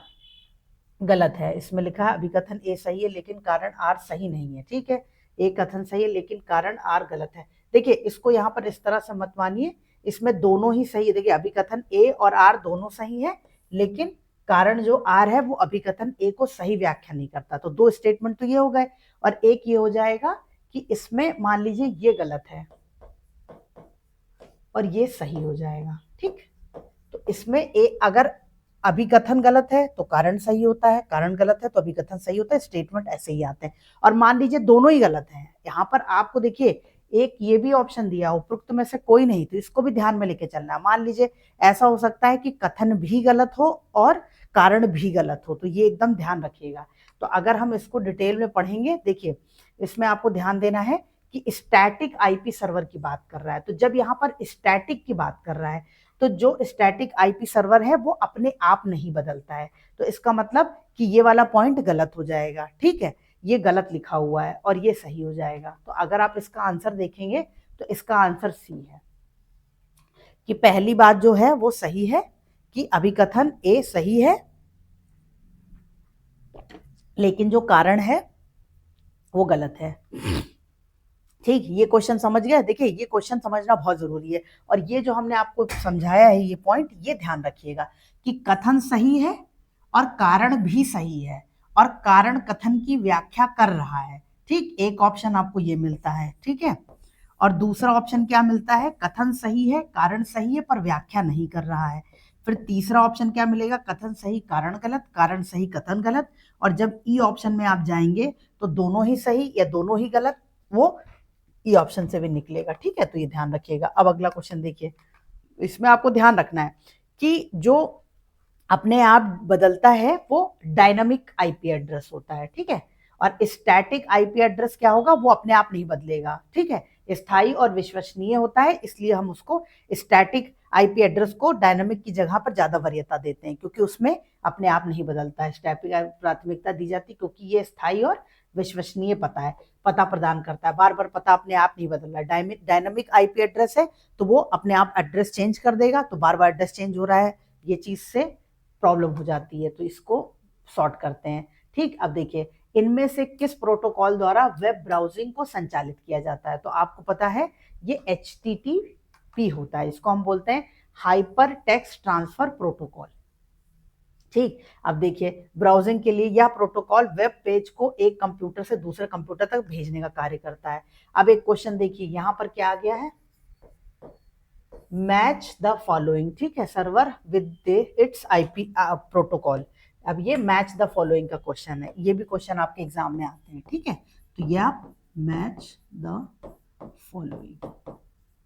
गलत है, इसमें लिखा है अभिकथन ए सही है लेकिन कारण आर सही नहीं है, ठीक है। ए कथन सही है लेकिन कारण आर गलत है। देखिए इसको यहाँ पर इस तरह से मत मानिए, इसमें दोनों ही सही है। देखिए अभिकथन ए और आर दोनों सही है, लेकिन कारण जो आर है वो अभिकथन ए को सही व्याख्या नहीं करता। तो 2 स्टेटमेंट तो ये हो गए, और एक ये हो जाएगा कि इसमें मान लीजिए ये गलत है और ये सही हो जाएगा, ठीक। तो इसमें अगर अभिकथन गलत है तो कारण सही होता है, कारण गलत है तो अभिकथन सही होता है, स्टेटमेंट ऐसे ही आते हैं। और मान लीजिए दोनों ही गलत हैं, यहाँ पर आपको देखिए एक ये भी ऑप्शन दिया, उपरोक्त में से कोई नहीं, तो इसको भी ध्यान में लेके चलना है। मान लीजिए ऐसा हो सकता है कि कथन भी गलत हो और कारण भी गलत हो, तो ये एकदम ध्यान रखिएगा। तो अगर हम इसको डिटेल में पढ़ेंगे, देखिए इसमें आपको ध्यान देना है कि स्टैटिक आईपी सर्वर की बात कर रहा है। तो जब यहाँ पर स्टैटिक की बात कर रहा है तो जो स्टैटिक आईपी सर्वर है वो अपने आप नहीं बदलता है, तो इसका मतलब कि ये वाला पॉइंट गलत हो जाएगा, ठीक है। ये गलत लिखा हुआ है और ये सही हो जाएगा। तो अगर आप इसका आंसर देखेंगे तो इसका आंसर सी है, कि पहली बात जो है वो सही है कि अभिकथन ए सही है, लेकिन जो कारण है वो गलत है, ठीक। ये क्वेश्चन समझ गए। देखिए ये क्वेश्चन समझना बहुत जरूरी है, और ये जो हमने आपको समझाया है ये पॉइंट, ये ध्यान रखिएगा कि कथन सही है और कारण भी सही है, और कारण कथन की व्याख्या कर रहा है, ठीक। एक ऑप्शन आपको ये मिलता है, ठीक है। और दूसरा ऑप्शन क्या मिलता है, कथन सही है, कारण सही है, पर व्याख्या नहीं कर रहा है। फिर तीसरा ऑप्शन क्या मिलेगा, कथन सही कारण गलत, कारण सही कथन गलत। और जब ई ऑप्शन में आप जाएंगे तो दोनों ही सही या दोनों ही गलत, वो ई ऑप्शन से भी निकलेगा, ठीक है। तो ये ध्यान रखिएगा। अब अगला क्वेश्चन देखिए, इसमें आपको ध्यान रखना है कि जो अपने आप बदलता है वो डायनामिक आईपी एड्रेस होता है, ठीक है। और स्टैटिक आईपी एड्रेस क्या होगा, वो अपने आप नहीं बदलेगा, ठीक है। स्थायी और विश्वसनीय होता है, इसलिए हम उसको स्टैटिक आईपी एड्रेस को डायनामिक की जगह पर ज्यादा वरीयता देते हैं, क्योंकि उसमें अपने आप नहीं बदलता है। स्टैटिक प्राथमिकता दी जाती है क्योंकि ये स्थायी और विश्वसनीय पता प्रदान करता है, बार बार पता अपने आप नहीं बदल रहा है। डायनामिक आईपी एड्रेस है तो वो अपने आप एड्रेस चेंज कर देगा, तो बार बार एड्रेस चेंज हो रहा है, ये चीज से प्रॉब्लम हो जाती है, तो इसको सॉर्ट करते हैं, ठीक। अब देखिए इनमें से किस प्रोटोकॉल द्वारा वेब ब्राउजिंग को संचालित किया जाता है, तो आपको पता है ये HTTP होता है, इसको हम बोलते हैं हाइपर टेक्स्ट ट्रांसफर प्रोटोकॉल, ठीक। अब देखिए ब्राउजिंग के लिए यह प्रोटोकॉल वेब पेज को एक कंप्यूटर से दूसरे कंप्यूटर तक भेजने का कार्य करता है। अब एक क्वेश्चन देखिए यहाँ पर क्या आ गया है, मैच द फॉलोइंग, ठीक है, server with its IP protocol. अब ये मैच द फॉलोइंग का क्वेश्चन है, ये भी क्वेश्चन आपके एग्जाम में आते हैं, ठीक है। तो ये आप मैच द फॉलोइंग,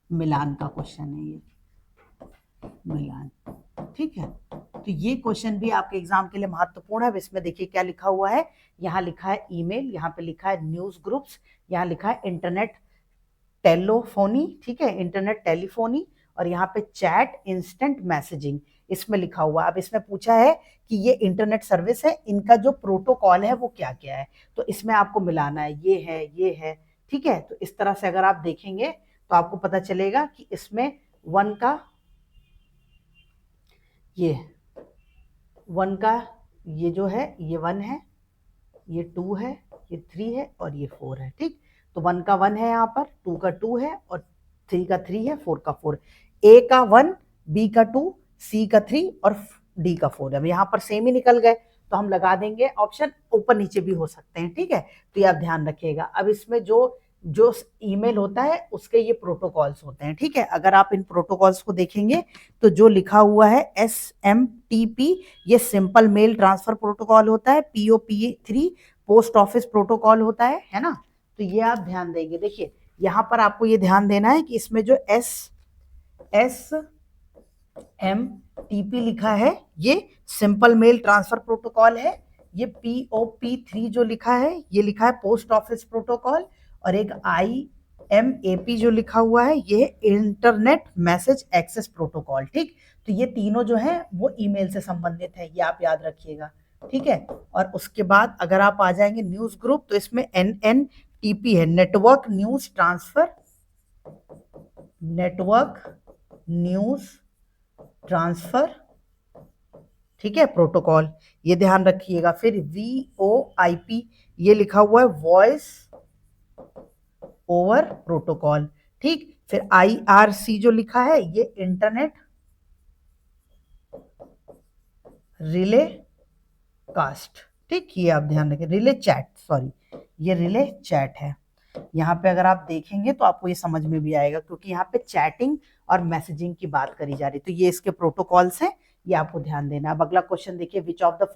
मिलान का क्वेश्चन है ये, मिलान, ठीक है। तो ये क्वेश्चन भी आपके एग्जाम के लिए महत्वपूर्ण है। इसमें देखिए क्या लिखा हुआ है, यहाँ लिखा है ईमेल, यहाँ पे लिखा है न्यूज ग्रुप्स, यहाँ लिखा है इंटरनेट टेलीफोनी, ठीक है, इंटरनेट टेलीफोनी, और यहाँ पे चैट इंस्टेंट मैसेजिंग इसमें लिखा हुआ। अब इसमें पूछा है कि ये इंटरनेट सर्विस है, इनका जो प्रोटोकॉल है वो क्या क्या है, तो इसमें आपको मिलाना है, ये है, ठीक है। तो इस तरह से अगर आप देखेंगे तो आपको पता चलेगा कि इसमें वन का ये जो है ये 1 है, ये 2 है, ये 3 है और ये 4 है, ठीक। तो 1 का 1 है, यहाँ पर 2 का 2 है और 3 का 3 है, 4 का 4, ए का 1, बी का 2, सी का 3 और डी का 4 है। अब यहाँ पर सेम ही निकल गए, तो हम लगा देंगे ऑप्शन, ऊपर नीचे भी हो सकते हैं, ठीक है। तो ये आप ध्यान रखिएगा। अब इसमें जो जो ईमेल होता है उसके ये प्रोटोकॉल्स होते हैं, ठीक है। अगर आप इन प्रोटोकॉल्स को देखेंगे तो जो लिखा हुआ है SMTP, ये सिंपल मेल ट्रांसफर प्रोटोकॉल होता है। POP3 पोस्ट ऑफिस प्रोटोकॉल होता है ना। तो ये आप ध्यान देंगे। देखिए यहाँ पर आपको ये ध्यान देना है कि इसमें जो SMTP लिखा है ये सिंपल मेल ट्रांसफर प्रोटोकॉल है। ये POP3 जो लिखा है ये लिखा है पोस्ट ऑफिस प्रोटोकॉल, और एक IMAP जो लिखा हुआ है ये इंटरनेट मैसेज एक्सेस प्रोटोकॉल, ठीक। तो ये तीनों जो है वो ईमेल से संबंधित है, ये आप याद रखिएगा, ठीक है। और उसके बाद अगर आप आ जाएंगे न्यूज ग्रुप, तो इसमें NNTP है, नेटवर्क न्यूज ट्रांसफर, ठीक है, प्रोटोकॉल, ये ध्यान रखिएगा। फिर VoIP ये लिखा हुआ है वॉइस ओवर प्रोटोकॉल, ठीक। फिर IRC जो लिखा है ये इंटरनेट रिले कास्ट, ठीक। ये आप ध्यान रखें, रिले चैट, सॉरी ये रिले चैट है। यहाँ पे अगर आप देखेंगे तो आपको ये समझ में भी आएगा, क्योंकि यहाँ पे चैटिंग और मैसेजिंग की बात करी जा रही। तो ये इसके प्रोटोकॉल्स हैं, ये आपको ध्यान देना। अब अगला क्वेश्चन देखिए, which of the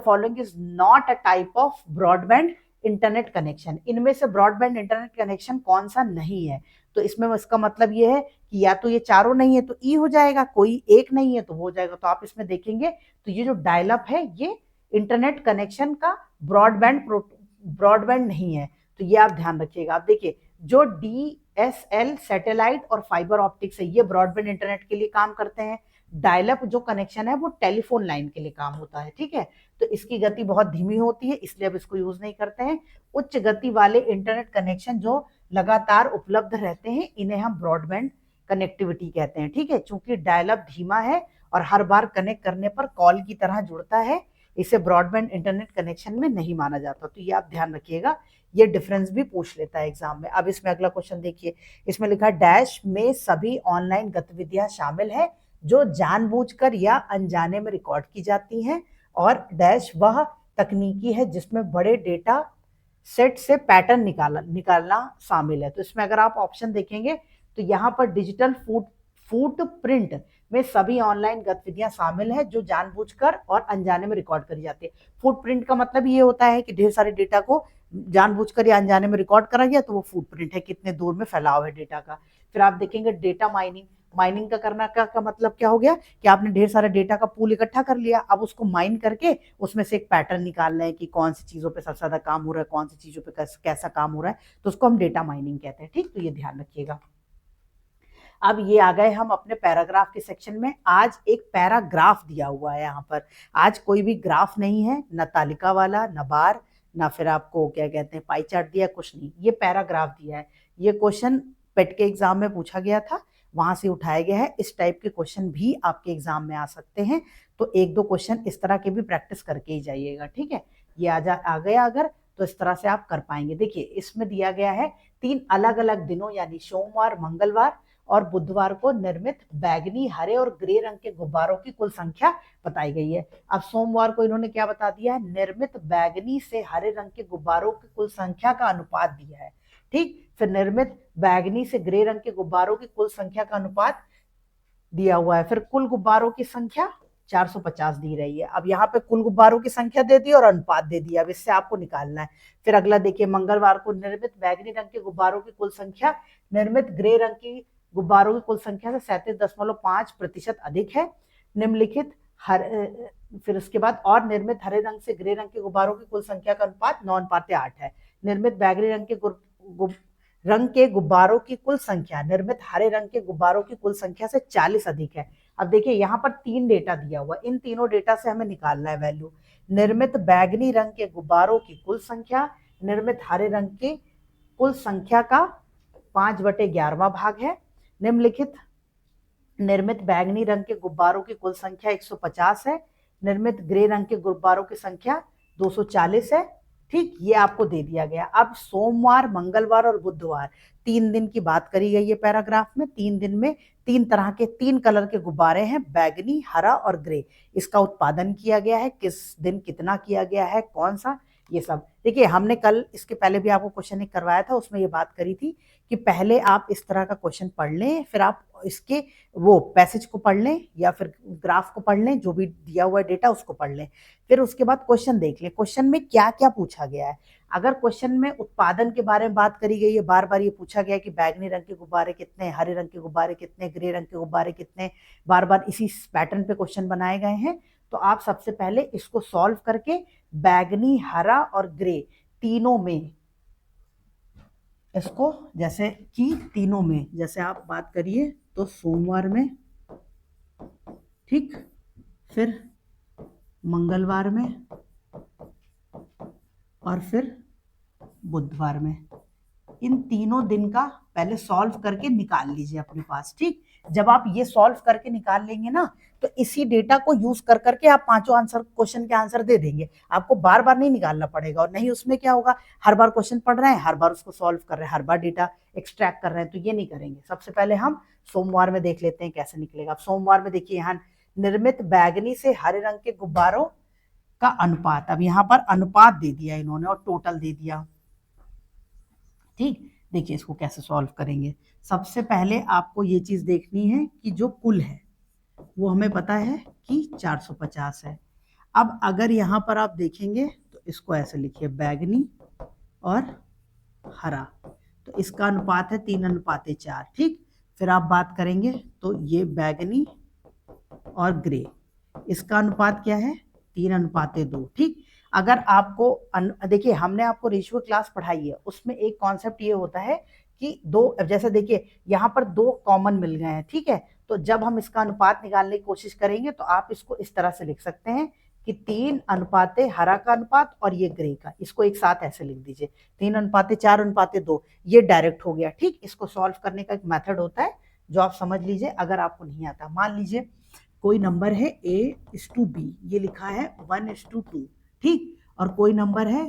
following is not a type of broadband internet connection. इनमें से ब्रॉडबैंड इंटरनेट कनेक्शन कौन सा नहीं है? तो इसमें इसका मतलब ये है कि या तो ये चारों नहीं है तो ई हो जाएगा, कोई एक नहीं है तो वो हो जाएगा। तो आप इसमें देखेंगे तो ये जो डायलअप है ये इंटरनेट कनेक्शन का ब्रॉडबैंड नहीं है, तो ये आप ध्यान रखिएगा। आप देखिए जो DSL सैटेलाइट और फाइबर ऑप्टिक्स है ये ब्रॉडबैंड इंटरनेट के लिए काम करते हैं। डायलअप जो कनेक्शन है वो टेलीफोन लाइन के लिए काम होता है, ठीक है। तो इसकी गति बहुत धीमी होती है, इसलिए अब इसको यूज नहीं करते हैं। उच्च गति वाले इंटरनेट कनेक्शन जो लगातार उपलब्ध रहते हैं इन्हें हम ब्रॉडबैंड कनेक्टिविटी कहते हैं, ठीक है। चूंकि डायलअप धीमा है और हर बार कनेक्ट करने पर कॉल की तरह जुड़ता है, इसे ब्रॉडबैंड इंटरनेट कनेक्शन में नहीं माना जाता। तो ये आप ध्यान रखिएगा, ये डिफरेंस भी पूछ लेता है एग्जाम में। अब इसमें अगला क्वेश्चन देखिए, इसमें लिखा डैश में सभी ऑनलाइन गतिविधियां शामिल है जो जानबूझकर या अनजाने में रिकॉर्ड की जाती हैं, और डैश वह तकनीकी है जिसमें बड़े डेटा सेट से पैटर्न निकालना शामिल है। तो इसमें अगर आप ऑप्शन देखेंगे तो यहाँ पर डिजिटल फुटप्रिंट में सभी ऑनलाइन गतिविधियां शामिल है जो जानबूझकर और अनजाने में रिकॉर्ड करी जाती है। फुटप्रिंट का मतलब ये होता है कि ढेर सारे डेटा को जानबूझकर या अनजाने में रिकॉर्ड करा गया, तो वो फुटप्रिंट है, कितने दूर में फैलाव है डेटा का। फिर आप देखेंगे डेटा माइनिंग का करना का मतलब क्या हो गया कि आपने ढेर सारा डेटा का पूल इकट्ठा कर लिया, अब उसको माइन करके उसमें से एक पैटर्न निकालना है कि कौन सी चीजों पे सबसे ज्यादा काम हो रहा है, कौन सी चीजों पे कैसा काम हो रहा है, तो उसको हम डेटा माइनिंग कहते हैं, ठीक। तो ये ध्यान रखिएगा। अब ये आ गए हम अपने पैराग्राफ के सेक्शन में। आज एक पैराग्राफ दिया हुआ है यहाँ पर, आज कोई भी ग्राफ नहीं है, न तालिका वाला, न बार, ना फिर आपको क्या कहते हैं पाई चार्ट दिया, कुछ नहीं, ये पैराग्राफ दिया है। ये क्वेश्चन पेट के एग्जाम में पूछा गया था, वहां से उठाया गया है। इस टाइप के क्वेश्चन भी आपके एग्जाम में आ सकते हैं, तो एक दो क्वेश्चन इस तरह के भी प्रैक्टिस करके ही जाइएगा, ठीक है। ये आ गया अगर, तो इस तरह से आप कर पाएंगे। देखिए इसमें दिया गया है 3 अलग अलग दिनों यानी सोमवार, मंगलवार और बुधवार को निर्मित बैगनी, हरे और ग्रे रंग के गुब्बारों की कुल संख्या बताई गई है। अब सोमवार को इन्होंने क्या बता दिया है, निर्मित बैगनी से हरे रंग के गुब्बारों की कुल संख्या का अनुपात दिया है, ठीक। फिर निर्मित बैगनी से ग्रे रंग के गुब्बारों की कुल संख्या का अनुपात दिया हुआ है। फिर कुल गुब्बारों की संख्या 450 दी रही है। अब यहाँ पे कुल गुब्बारों की संख्या दे दी और अनुपात दे दिया, अब इससे आपको निकालना है। फिर अगला देखिए, मंगलवार को निर्मित बैगनी रंग के गुब्बारों की कुल संख्या निर्मित ग्रे रंग की गुब्बारों की कुल संख्या से 37.5% अधिक है। निम्नलिखित फिर उसके बाद और निर्मित हरे रंग से ग्रे रंग के गुब्बारों की कुल संख्या का अनुपात 9:8 है। निर्मित बैगनी रंग के गुब्बारों की कुल संख्या निर्मित हरे रंग के गुब्बारों की कुल संख्या से 40 अधिक है। अब देखिए यहाँ पर 3 डेटा दिया हुआ, इन तीनों डेटा से हमें निकालना है वैल्यू। निर्मित बैगनी रंग के गुब्बारों की कुल संख्या निर्मित हरे रंग की कुल संख्या का 5/11 भाग है। निम्नलिखित निर्मित बैगनी रंग के गुब्बारों की कुल संख्या 150 है। निर्मित ग्रे रंग के गुब्बारों की संख्या 240 है। ठीक, ये आपको दे दिया गया। अब सोमवार, मंगलवार और बुधवार 3 दिन की बात करी गई है पैराग्राफ में। 3 दिन में 3 तरह के 3 कलर के गुब्बारे हैं, बैगनी, हरा और ग्रे। इसका उत्पादन किया गया है, किस दिन कितना किया गया है, कौन सा, ये सब। देखिए हमने कल इसके पहले भी आपको क्वेश्चन एक करवाया था, उसमें ये बात करी थी कि पहले आप इस तरह का क्वेश्चन पढ़ लें, फिर आप इसके वो पैसेज को पढ़ लें या फिर ग्राफ को पढ़ लें, जो भी दिया हुआ डेटा उसको पढ़ लें, फिर उसके बाद क्वेश्चन देख लें क्वेश्चन में क्या क्या पूछा गया है। अगर क्वेश्चन में उत्पादन के बारे में बात करी गई है, बार बार ये पूछा गया कि बैगनी रंग के गुब्बारे कितने, हरे रंग के गुब्बारे कितने, ग्रे रंग के गुब्बारे कितने, बार बार इसी पैटर्न पे क्वेश्चन बनाए गए हैं, तो आप सबसे पहले इसको सॉल्व करके बैगनी, हरा और ग्रे तीनों में इसको, जैसे कि तीनों में जैसे आप बात करिए तो सोमवार में, ठीक, फिर मंगलवार में और फिर बुधवार में, इन तीनों दिन का पहले सॉल्व करके निकाल लीजिए अपने पास। ठीक, जब आप ये सॉल्व करके निकाल लेंगे ना, तो इसी डेटा को यूज कर करके आप पांचों आंसर, क्वेश्चन के आंसर दे देंगे। आपको बार बार नहीं निकालना पड़ेगा, और नहीं उसमें क्या होगा, हर बार क्वेश्चन पढ़ रहे हैं, हर बार उसको सॉल्व कर रहे हैं, हर बार डेटा एक्सट्रैक्ट कर रहे हैं, तो ये नहीं करेंगे। सबसे पहले हम सोमवार में देख लेते हैं कैसे निकलेगा। अब सोमवार में देखिए, यहाँ निर्मित बैगनी से हरे रंग के गुब्बारों का अनुपात, अब यहाँ पर अनुपात दे दिया इन्होंने और टोटल दे दिया। ठीक, देखिए इसको कैसे सॉल्व करेंगे। सबसे पहले आपको ये चीज देखनी है कि जो कुल है वो हमें पता है कि 450 है। अब अगर यहाँ पर आप देखेंगे तो इसको ऐसे लिखिए, बैगनी और हरा, तो इसका अनुपात है 3:4। ठीक, फिर आप बात करेंगे तो ये बैगनी और ग्रे, इसका अनुपात क्या है, 3:2। ठीक, अगर आपको देखिए हमने आपको रेशियो क्लास पढ़ाई है, उसमें एक कॉन्सेप्ट ये होता है कि दो, जैसे देखिए यहाँ पर दो कॉमन मिल गए हैं, ठीक है, तो जब हम इसका अनुपात निकालने की कोशिश करेंगे तो आप इसको इस तरह से लिख सकते हैं कि 3:, हरा का अनुपात और ये ग्रे का, इसको एक साथ ऐसे लिख दीजिए, 3:4:2, ये डायरेक्ट हो गया। ठीक, इसको सॉल्व करने का एक मेथड होता है जो आप समझ लीजिए अगर आपको नहीं आता। मान लीजिए कोई नंबर है A:B, ये लिखा है 1:2, ठीक, और कोई नंबर है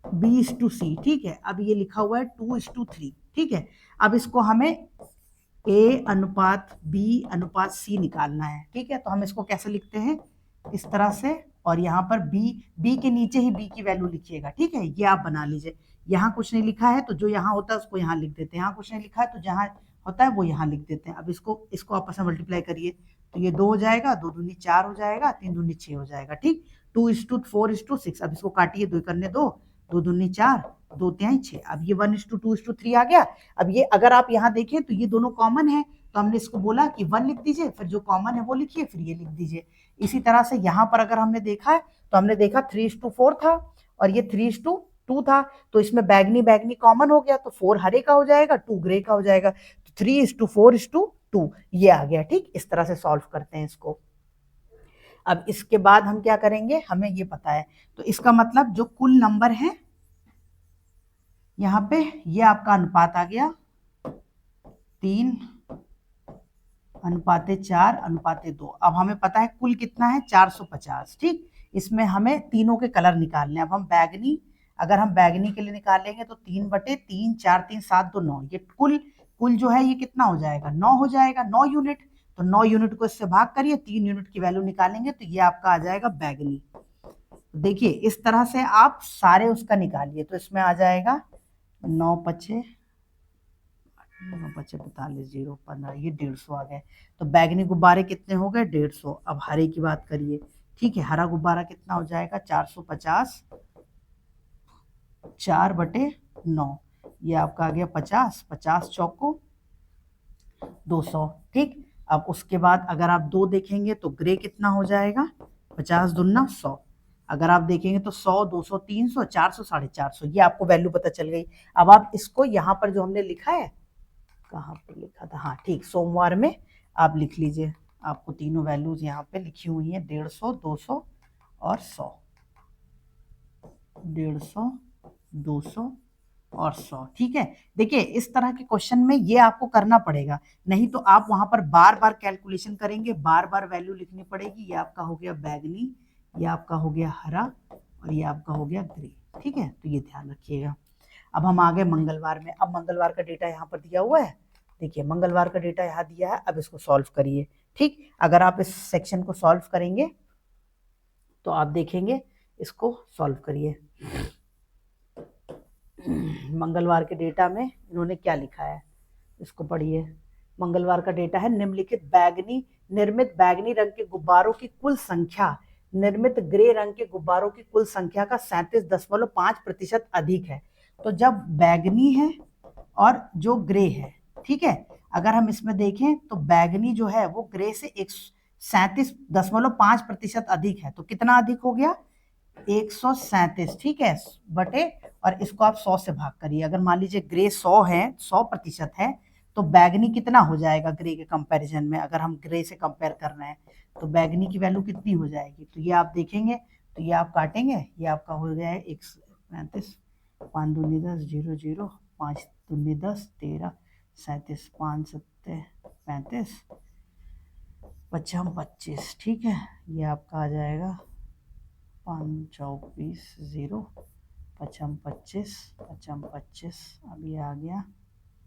B:C, ठीक है, अब ये लिखा हुआ है 2:3, ठीक है। अब इसको हमें A:B:C निकालना है, ठीक है, तो हम इसको कैसे लिखते हैं, इस तरह से, और यहाँ पर B के नीचे ही B की वैल्यू लिखिएगा। ठीक है, ये आप बना लीजिए। यहाँ कुछ नहीं लिखा है तो जो यहाँ होता है उसको यहाँ लिख देते हैं, यहाँ कुछ नहीं लिखा है तो जहाँ होता है वो यहाँ लिख देते हैं। अब इसको आपस में मल्टीप्लाई करिए तो ये 2 हो जाएगा, 2 दूनी 4 हो जाएगा, 3 दूनी 6 हो जाएगा। ठीक, 2:4:6, अब इसको काटिए, 2 करने 2, 2 दूनी 4, 2 तिहाई 6, अब ये 1:2:3 आ गया। अब ये अगर आप यहाँ देखें तो ये दोनों कॉमन है, तो हमने इसको बोला कि 1 लिख दीजिए, फिर जो कॉमन है वो लिखिए, फिर ये लिख दीजिए। इसी तरह से यहाँ पर अगर हमने देखा है तो हमने देखा 3:4 था और ये 3:2 था, तो इसमें बैगनी बैगनी कॉमन हो गया, तो 4 हरे का हो जाएगा, 2 ग्रे का हो जाएगा, तो 3:4:2 ये आ गया। ठीक, इस तरह से सॉल्व करते हैं इसको। अब इसके बाद हम क्या करेंगे, हमें ये पता है, तो इसका मतलब जो कुल नंबर है यहाँ पे, ये आपका अनुपात आ गया 3:4:2। अब हमें पता है कुल कितना है, 450। ठीक, इसमें हमें तीनों के कलर निकालने हैं। अब हम बैगनी, अगर हम बैगनी के लिए निकालेंगे तो 3/3, 4 3 7 2 9, ये कुल जो है ये कितना हो जाएगा, 9 हो जाएगा, 9 यूनिट। तो 9 यूनिट को इससे भाग करिए, 3 यूनिट की वैल्यू निकालेंगे तो ये आपका आ जाएगा बैगनी। देखिए इस तरह से आप सारे उसका निकालिए, तो इसमें आ जाएगा 9×5 45 0 15, ये 150 आ गए। तो बैगनी गुब्बारे कितने हो गए, 150। अब हरे की बात करिए, ठीक है, हरा गुब्बारा कितना हो जाएगा, 450, 4/9, ये आपका आ गया 50, 50 चौको 200। ठीक, अब उसके बाद अगर आप 2 देखेंगे तो ग्रे कितना हो जाएगा, 50 दूना 100। अगर आप देखेंगे तो 100, 200, 300, 400, 450, ये आपको वैल्यू पता चल गई। अब आप इसको यहाँ पर जो हमने लिखा है, कहाँ पर लिखा था, हाँ ठीक, सोमवार में आप लिख लीजिए, आपको तीनों वैल्यूज यहाँ पे लिखी हुई हैं, 150, 200 और 100, 150, 200 और 100। ठीक है, देखिए इस तरह के क्वेश्चन में ये आपको करना पड़ेगा, नहीं तो आप वहां पर बार बार कैलकुलेशन करेंगे, बार बार वैल्यू लिखनी पड़ेगी। ये आपका हो गया बैगनी, ये आपका हो गया हरा और ये आपका हो गया ग्रे। ठीक है, तो ये ध्यान रखिएगा। अब हम आ गए मंगलवार में। अब मंगलवार का डेटा यहाँ पर दिया हुआ है, देखिए मंगलवार का डेटा यहाँ दिया है। अब इसको सॉल्व करिए। ठीक, अगर आप इस सेक्शन को सॉल्व करेंगे तो आप देखेंगे, इसको सॉल्व करिए। मंगलवार के डेटा में इन्होंने क्या लिखा है, इसको पढ़िए। मंगलवार का डेटा है, निम्नलिखित निर्मित बैगनी रंग के गुब्बारों की कुल संख्या निर्मित ग्रे रंग के गुब्बारों की कुल संख्या का 37.5% अधिक है। तो जब बैगनी है और जो ग्रे है, ठीक है, अगर हम इसमें देखें तो बैगनी जो है वो ग्रे से 37.5% अधिक है। तो कितना अधिक हो गया, 137, ठीक है, बटे, और इसको आप 100 से भाग करिए। अगर मान लीजिए ग्रे 100 है, 100% है, तो बैगनी कितना हो जाएगा ग्रे के कंपैरिजन में। अगर हम ग्रे से कंपेयर कर रहे हैं तो बैगनी की वैल्यू कितनी हो जाएगी, तो ये आप देखेंगे, तो ये आप काटेंगे, ये आपका हो गया है 135, 5 दूनी 10, 0 0, 5 दूनी 10, 13, 37, 5 7 35, 25, ठीक है, ये आपका आ जाएगा 5 24 0, 25 25, अब ये आ गया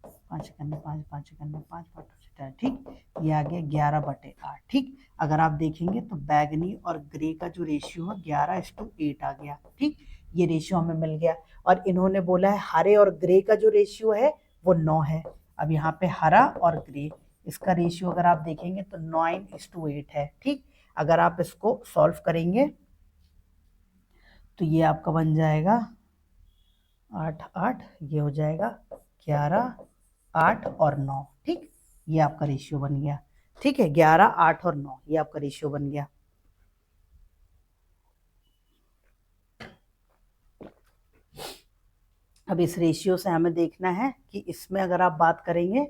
5 करने 5, 5 करने 5, 5, ठीक, ये आ गया 11/8। ठीक, अगर आप देखेंगे तो बैगनी और ग्रे का जो रेशियो है 11:8 आ गया। ठीक, ये रेशियो हमें मिल गया। और इन्होंने बोला है हरे और ग्रे का जो रेशियो है वो 9 है। अब यहाँ पे हरा और ग्रे, इसका रेशियो अगर आप देखेंगे तो 9:8 है। ठीक, अगर आप इसको सॉल्व करेंगे तो ये आपका बन जाएगा 8 8, ये हो जाएगा 11 8 और 9। ठीक, ये आपका रेशियो बन गया। ठीक है, 11 8 और 9, ये आपका रेशियो बन गया। अब इस रेशियो से हमें देखना है कि इसमें अगर आप बात करेंगे,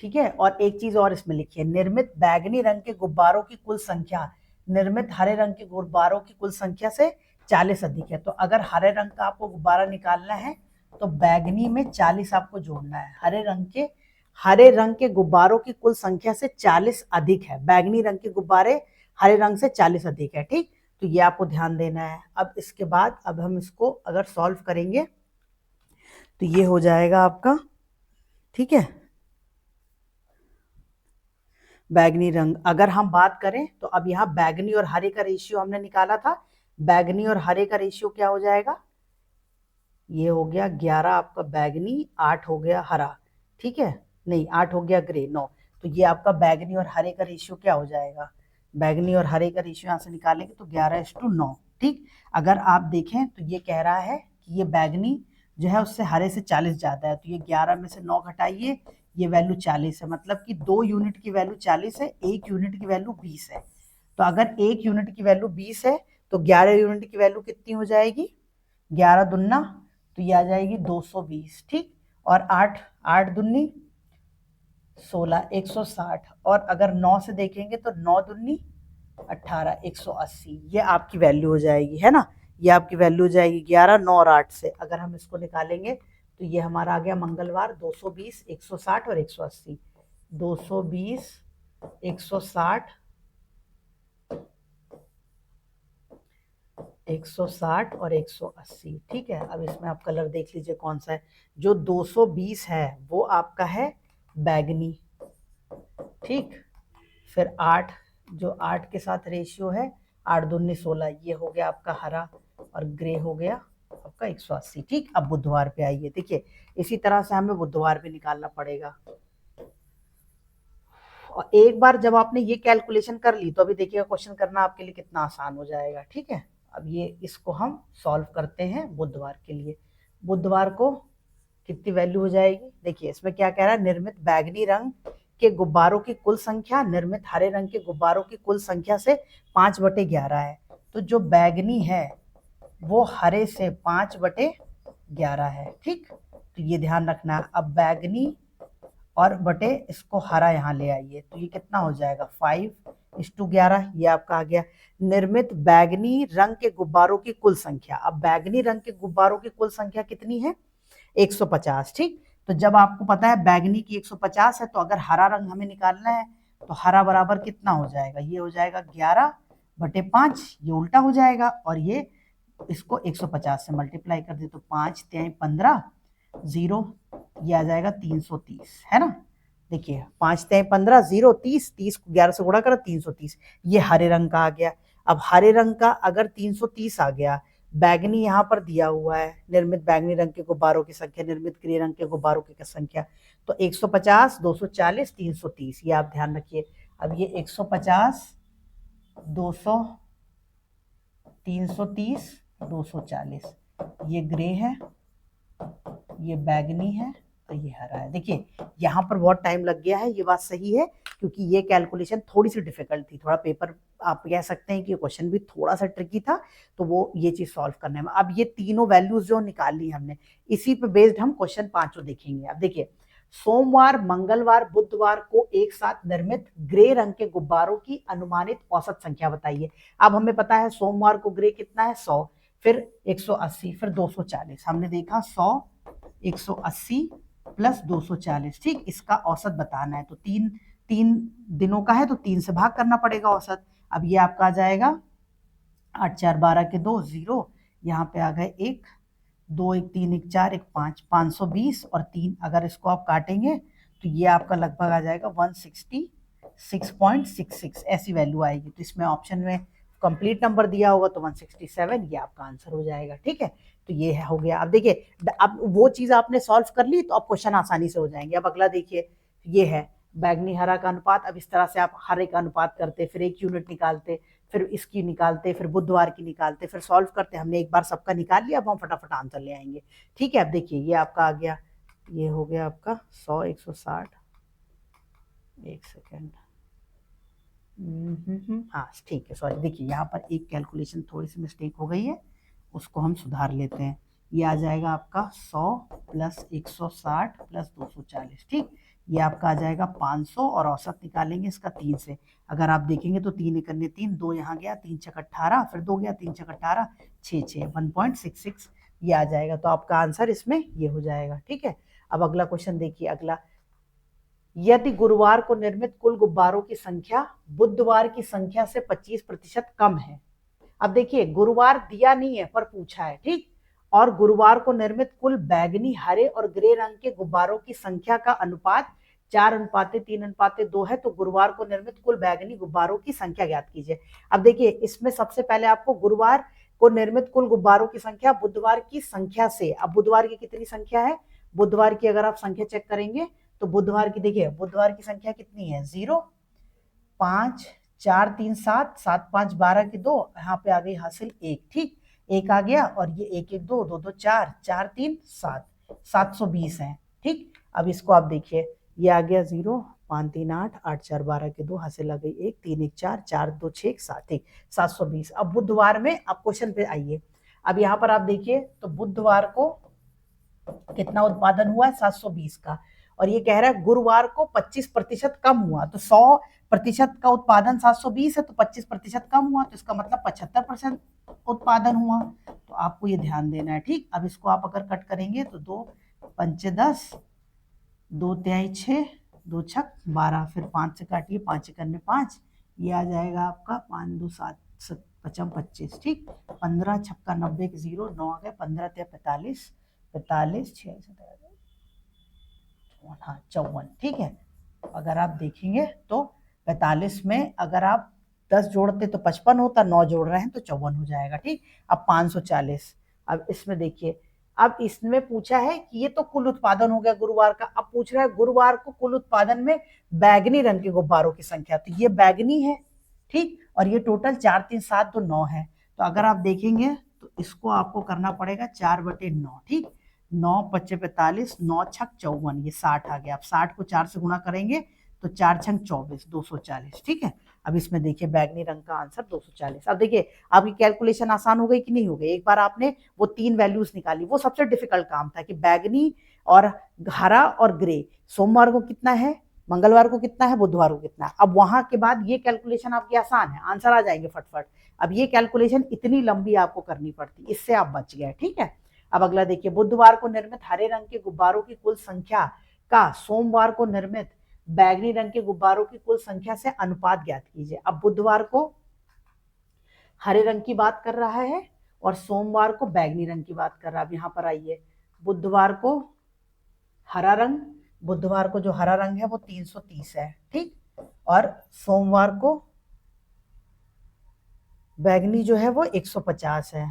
ठीक है, और एक चीज और इसमें लिखिए, निर्मित बैगनी रंग के गुब्बारों की कुल संख्या निर्मित हरे रंग के गुब्बारों की कुल संख्या से 40 अधिक है। तो अगर हरे रंग का आपको गुब्बारा निकालना है तो बैगनी में 40 आपको जोड़ना है। हरे रंग के गुब्बारों की कुल संख्या से 40 अधिक है, बैगनी रंग के गुब्बारे हरे रंग से 40 अधिक है। ठीक, तो ये आपको ध्यान देना है। अब इसके बाद अब हम इसको अगर सॉल्व करेंगे तो ये हो जाएगा आपका, ठीक है, बैगनी रंग। अगर हम बात करें तो अब यहाँ बैगनी और हरे का रेशियो हमने निकाला था, बैगनी और हरे का रेशियो क्या हो जाएगा, ये हो गया 11 आपका बैगनी, 8 हो गया हरा। ठीक है, नहीं 8 हो गया ग्रे, 9। तो ये आपका बैगनी और हरे का रेशियो क्या हो जाएगा, बैगनी और हरे का रेशियो यहाँ से निकालेंगे तो 11:9। ठीक, अगर आप देखें तो ये कह रहा है कि ये बैगनी जो है उससे हरे से 40 ज़्यादा है। तो ये 11 में से 9 घटाइए, ये वैल्यू 40 है, मतलब कि 2 यूनिट की वैल्यू 40 है, 1 यूनिट की वैल्यू 20 है। तो अगर 1 यूनिट की वैल्यू 20 है तो 11 यूनिट की वैल्यू कितनी हो जाएगी, 11 दूना, तो ये आ जाएगी 220। ठीक, और 8 8 दूनी 16, 160, और अगर 9 से देखेंगे तो 9 दूनी 18, 180, ये आपकी वैल्यू हो जाएगी, है ना, ये आपकी वैल्यू हो जाएगी 11 9 और 8 से। अगर हम इसको निकालेंगे तो ये हमारा आ गया मंगलवार 220, 160 और 180, 220, 160, 160 और 180। ठीक है, अब इसमें आप कलर देख लीजिए कौन सा है। जो 220 है वो आपका है बैगनी। ठीक, फिर 8, जो 8 के साथ रेशियो है 8 दूनी 16, ये हो गया आपका हरा, और ग्रे हो गया आपका 180। ठीक, अब बुधवार पे आइए, देखिए इसी तरह से हमें बुधवार पे निकालना पड़ेगा। और एक बार जब आपने ये कैलकुलेशन कर ली तो अभी देखिएगा क्वेश्चन करना आपके लिए कितना आसान हो जाएगा। ठीक है, अब ये इसको हम सॉल्व करते हैं बुधवार के लिए। बुधवार को कितनी वैल्यू हो जाएगी, देखिए इसमें क्या कह रहा है, निर्मित बैगनी रंग के गुब्बारों की कुल संख्या निर्मित हरे रंग के गुब्बारों की कुल संख्या से 5/11 है। तो जो बैगनी है वो हरे से 5/11 है। ठीक, तो ये ध्यान रखना है। अब बैगनी और बटे इसको हरा यहाँ ले आइए, तो ये कितना हो जाएगा 5:11, ये आपका आ गया। निर्मित बैगनी रंग के गुब्बारों की कुल संख्या, अब बैगनी रंग के गुब्बारों की कुल संख्या कितनी है, 150। ठीक, तो जब आपको पता है बैगनी की 150 है तो अगर हरा रंग हमें निकालना है तो हरा बराबर कितना हो जाएगा, ये हो जाएगा 11/5, ये उल्टा हो जाएगा, और ये इसको 150 से मल्टीप्लाई कर दे तो 5 तिहाई 15, 0, ये आ जाएगा 330, है ना। देखिए 5 तिहाई 15, 0, 30, 30 को 11 से गुणा करा 330, ये हरे रंग का आ गया। अब हरे रंग का अगर 330 आ गया, बैगनी यहाँ पर दिया हुआ है, निर्मित बैगनी रंग के गुब्बारों की संख्या, निर्मित ग्रे रंग के गुब्बारों की संख्या, तो 150, 240, 330, ये आप ध्यान रखिए। अब ये 150, 200, 330, 240, ये ग्रे है, ये बैगनी है, तो ये हरा है। देखिए यहाँ पर बहुत टाइम लग गया है, ये बात सही है, क्योंकि ये कैलकुलेशन थोड़ी सी डिफिकल्ट थी, थोड़ा पेपर आप कह सकते हैं कि क्वेश्चन भी थोड़ा सा ट्रिकी था, तो वो ये चीज सॉल्व करने में। अब ये तीनों वैल्यूज जो निकाल ली हमने, इसी पे बेस्ड हम क्वेश्चन पांचों देखेंगे। अब देखिए, सोमवार, मंगलवार, बुधवार को एक साथ निर्मित ग्रे रंग के गुब्बारों की अनुमानित औसत संख्या बताइए। अब हमें पता है सोमवार को ग्रे कितना है, 100, फिर 180, फिर 240, हमने देखा 100, 180 प्लस 240, ठीक, इसका औसत बताना है, तो तीन तीन दिनों का है तो 3 से भाग करना पड़ेगा औसत। अब ये आपका आ जाएगा 8 4 12 के 2, 0, यहाँ पे आ गए 1, 2 1 3 1 4 1 5, 520 और 3, अगर इसको आप काटेंगे तो ये आपका लगभग आ जाएगा 166.66, ऐसी वैल्यू आएगी। तो इसमें ऑप्शन में कंप्लीट नंबर दिया होगा तो 167, ये आपका आंसर हो जाएगा। ठीक है, तो ये है, हो गया। अब देखिए, अब वो चीज आपने सॉल्व कर ली तो अब क्वेश्चन आसानी से हो जाएंगे। अब अगला देखिए, ये है बैगनी हरा का अनुपात। अब इस तरह से आप हरे का अनुपात करते, फिर एक यूनिट निकालते, फिर इसकी निकालते, फिर बुधवार की निकालते, फिर सॉल्व करते। हमने एक बार सबका निकाल लिया, अब हम फटाफट आंसर ले आएंगे। ठीक है, अब देखिए ये आपका आ गया, ये हो गया आपका 100, 160, एक सेकेंड, हाँ ठीक है, सॉरी, देखिए यहाँ पर एक कैलकुलेशन थोड़ी सी मिस्टेक हो गई है, उसको हम सुधार लेते हैं। ये आ जाएगा आपका 100 प्लस 160 प्लस 240, ठीक, ये आपका आ जाएगा 500, और औसत निकालेंगे इसका 3 से। अगर आप देखेंगे तो 3 एकन्ने 3, 2 यहाँ गया, 3 छक 18, फिर 2 गया, 3 छक 18, 6 6, 1.66 ये आ जाएगा। तो आपका आंसर इसमें ये हो जाएगा। ठीक है, अब अगला क्वेश्चन देखिए। अगला, यदि गुरुवार को निर्मित कुल गुब्बारों की संख्या बुधवार की संख्या से 25% कम है। अब देखिए, गुरुवार दिया नहीं है पर पूछा है, ठीक, और गुरुवार को निर्मित कुल बैगनी, हरे और ग्रे रंग के गुब्बारों की संख्या का अनुपात 4:3:2 है, तो गुरुवार को निर्मित कुल बैगनी गुब्बारों की संख्या ज्ञात कीजिए। अब देखिए, इसमें सबसे पहले आपको गुरुवार को निर्मित कुल गुब्बारों की संख्या बुधवार की संख्या से, अब बुधवार की कितनी संख्या है, बुधवार की अगर आप संख्या चेक करेंगे तो बुधवार की, देखिए बुधवार की संख्या कितनी है, 0, 5 4 3 7, 7 5 12 की 2, यहाँ पे आ गई हासिल 1, ठीक, 1 आ गया, और ये 1 1 2 2 2 4 4 3 7, 720 है। ठीक, अब इसको आप देखिए, ये आ गया 0 5 3 8 8 4 12 के 2, हासिल आ गई 1 3 1 4 4 2 6 7, ठीक, 720। अब बुधवार में आप क्वेश्चन पे आइए। अब यहाँ पर आप देखिए, तो बुधवार को कितना उत्पादन हुआ है, 720 का, और ये कह रहा है गुरुवार को 25% कम हुआ, तो 100% का उत्पादन 720 है, तो 25% कम हुआ, तो इसका मतलब 75% उत्पादन हुआ। तो आपको ये ध्यान देना है। ठीक, अब इसको आप अगर कट करेंगे तो 2 पंचे 10, 2 तिहाई 6, 2 छक 12, फिर 5 से काटिए, 5 एकन्ने 5, ये आ जाएगा आपका 5 2 7 पचम 25, ठीक, 15 छक्का 90 के 0, 9 आ गए, 15 तिया 45, 45 6 हाँ 54, ठीक है। अगर आप देखेंगे तो 45 में अगर आप 10 जोड़ते तो 55 होता, 9 जोड़ रहे हैं तो 54 हो जाएगा। ठीक, अब 540। अब इसमें देखिए, अब इसमें पूछा है कि ये तो कुल उत्पादन हो गया गुरुवार का, अब पूछ रहा है गुरुवार को कुल उत्पादन में बैगनी रंग के गुब्बारों की संख्या, तो ये बैगनी है, ठीक, और ये टोटल 4 3 7 तो 9 है। तो अगर आप देखेंगे तो इसको आपको करना पड़ेगा 4/9, ठीक, 9 पच्चे 45, 9 छक 54, ये 60 आ गया। आप 60 को 4 से गुणा करेंगे तो 4 छक 24, 240, ठीक है। अब इसमें देखिए बैगनी रंग का आंसर 240। अब देखिए आपकी कैलकुलेशन आसान हो गई कि नहीं हो गई। एक बार आपने वो 3 वैल्यूज निकाली, वो सबसे डिफिकल्ट काम था कि बैगनी और हरा और ग्रे, सोमवार को कितना है, मंगलवार को कितना है, बुधवार को कितना है। अब वहां के बाद ये कैलकुलेशन आपकी आसान है, आंसर आ जाएंगे फटफट। अब ये कैलकुलेशन इतनी लंबी आपको करनी पड़ती, इससे आप बच गए। ठीक है, अब अगला देखिए, बुधवार को निर्मित हरे रंग के गुब्बारों की कुल संख्या का सोमवार को निर्मित बैगनी रंग के गुब्बारों की कुल संख्या से अनुपात ज्ञात कीजिए। अब बुधवार को हरे रंग की बात कर रहा है और सोमवार को बैगनी रंग की बात कर रहा है। अब यहाँ पर आइए, बुधवार को हरा रंग, बुधवार को जो हरा रंग है वो 330 है, ठीक, और सोमवार को बैगनी जो है वो 150 है।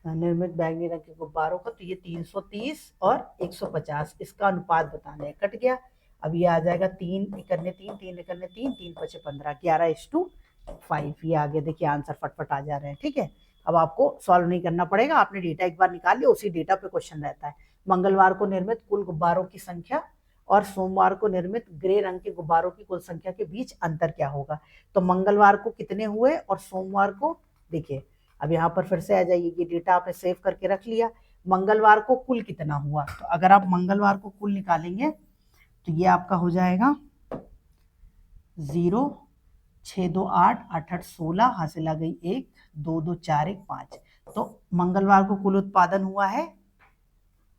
निर्मित बैगनी रंग के गुब्बारों का, तो ये 330 और 150 इसका अनुपात बताना है। कट गया। अब ये आ जाएगा 3 इकन्ने 3, 3 इकन्ने 3, 3 पचे 15, 11:5। ये आगे देखिए आंसर फटफट आ जा रहे हैं, ठीक है। अब आपको सॉल्व नहीं करना पड़ेगा, आपने डेटा एक बार निकाल लिया, उसी डेटा पे क्वेश्चन रहता है। मंगलवार को निर्मित कुल गुब्बारों की संख्या और सोमवार को निर्मित ग्रे रंग के गुब्बारों की कुल संख्या के बीच अंतर क्या होगा। तो मंगलवार को कितने हुए और सोमवार को, देखिए अब यहाँ पर फिर से आ जाइए, ये डेटा आपने सेव करके रख लिया। मंगलवार को कुल कितना हुआ, तो अगर आप मंगलवार को कुल निकालेंगे तो ये आपका हो जाएगा 0, 6 2 8, 8 8 16, हासिल आ गई 1, 2 2 4 1 5। तो मंगलवार को कुल उत्पादन हुआ है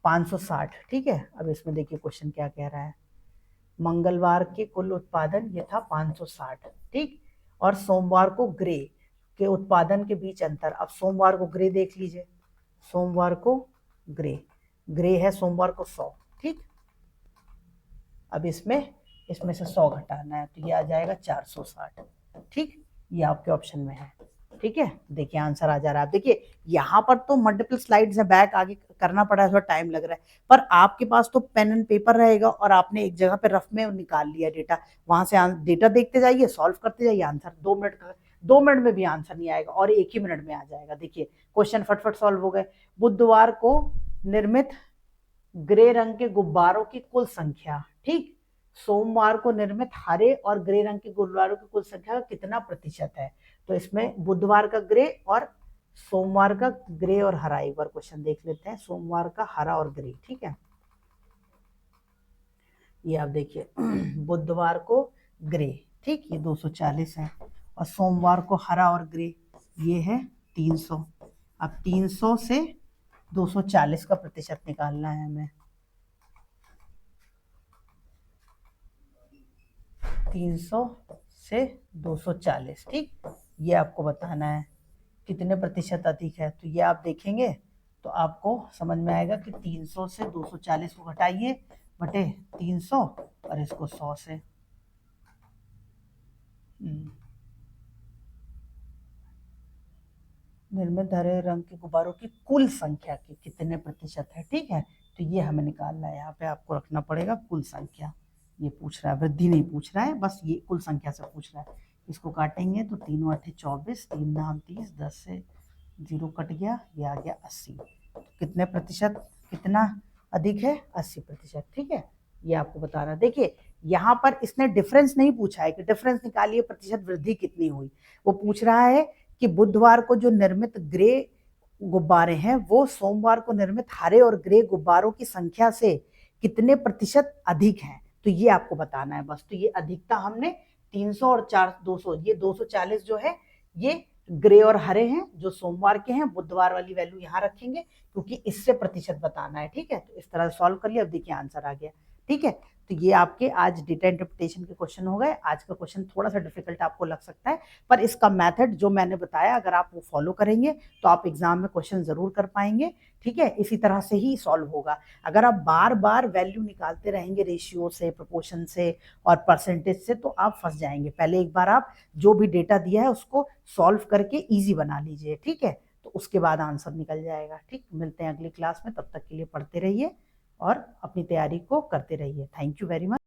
560, ठीक है। अब इसमें देखिए क्वेश्चन क्या कह रहा है। मंगलवार के कुल उत्पादन ये था 560, ठीक, और सोमवार को ग्रे के उत्पादन के बीच अंतर। अब सोमवार को ग्रे देख लीजिए, सोमवार को ग्रे है सोमवार को 100, ठीक। अब इसमें से 100 घटाना है, तो ये आ जाएगा 460, ठीक। ये आपके ऑप्शन में है, ठीक है। देखिए आंसर आ जा रहा है। आप देखिए यहाँ पर तो मल्टीपल स्लाइड्स है, बैक आगे करना पड़ा है, थोड़ा टाइम लग रहा है, पर आपके पास तो पेन एंड पेपर रहेगा और आपने एक जगह पे रफ में निकाल लिया डेटा, वहां से डेटा देखते जाइए, सॉल्व करते जाइए, आंसर 2 मिनट में भी आंसर नहीं आएगा और 1 ही मिनट में आ जाएगा। देखिए क्वेश्चन फटफट सॉल्व हो गए। बुधवार को निर्मित ग्रे रंग के गुब्बारों की कुल संख्या, ठीक, सोमवार को निर्मित हरे और ग्रे रंग के गुब्बारों की कुल संख्या का कितना प्रतिशत है। तो इसमें बुधवार का ग्रे और सोमवार का ग्रे और हरा, एक बार क्वेश्चन देख लेते हैं। सोमवार का हरा और ग्रे, ठीक है, ये आप देखिए बुधवार को ग्रे, ठीक, ये 240 है, और सोमवार को हरा और ग्रे ये है 300। अब 300 से 240 का प्रतिशत निकालना है हमें। 300 से 240, ठीक, ये आपको बताना है कितने प्रतिशत अधिक है। तो ये आप देखेंगे तो आपको समझ में आएगा कि 300 से 240 को घटाइए बटे 300 और इसको 100 से। निर्मित हरे रंग के गुब्बारों की कुल संख्या के कितने प्रतिशत है, ठीक है। तो ये हमें निकालना है, यहाँ पे आपको रखना पड़ेगा कुल संख्या। ये पूछ रहा है, वृद्धि नहीं पूछ रहा है, बस ये कुल संख्या से पूछ रहा है। इसको काटेंगे तो 3 8 24, 3 9 30, 10 से 0 कट गया, ये आ गया 80। तो कितने प्रतिशत, कितना अधिक है, 80%, ठीक है। ये आपको बता रहा है। देखिए यहाँ पर इसने डिफरेंस नहीं पूछा है कि डिफरेंस निकालिए प्रतिशत वृद्धि कितनी हुई, वो पूछ रहा है कि बुधवार को जो निर्मित ग्रे गुब्बारे हैं वो सोमवार को निर्मित हरे और ग्रे गुब्बारों की संख्या से कितने प्रतिशत अधिक हैं। तो ये आपको बताना है बस। तो ये अधिकता हमने 300 और 200, ये 240 जो है ये ग्रे और हरे हैं जो सोमवार के हैं, बुधवार वाली वैल्यू यहाँ रखेंगे क्योंकि इससे प्रतिशत बताना है, ठीक है। तो इस तरह सॉल्व कर लिया। अब देखिए आंसर आ गया, ठीक है। तो ये आपके आज डेटा इंटरप्रिटेशन के क्वेश्चन हो गए। आज का क्वेश्चन थोड़ा सा डिफिकल्ट आपको लग सकता है, पर इसका मेथड जो मैंने बताया अगर आप वो फॉलो करेंगे तो आप एग्जाम में क्वेश्चन जरूर कर पाएंगे, ठीक है। इसी तरह से ही सॉल्व होगा। अगर आप बार बार वैल्यू निकालते रहेंगे रेशियो से, प्रोपोर्शन से और परसेंटेज से, तो आप फंस जाएंगे। पहले एक बार आप जो भी डेटा दिया है उसको सॉल्व करके ईजी बना लीजिए, ठीक है, तो उसके बाद आंसर निकल जाएगा, ठीक। मिलते हैं अगली क्लास में, तब तक के लिए पढ़ते रहिए और अपनी तैयारी को करते रहिए। Thank you very much.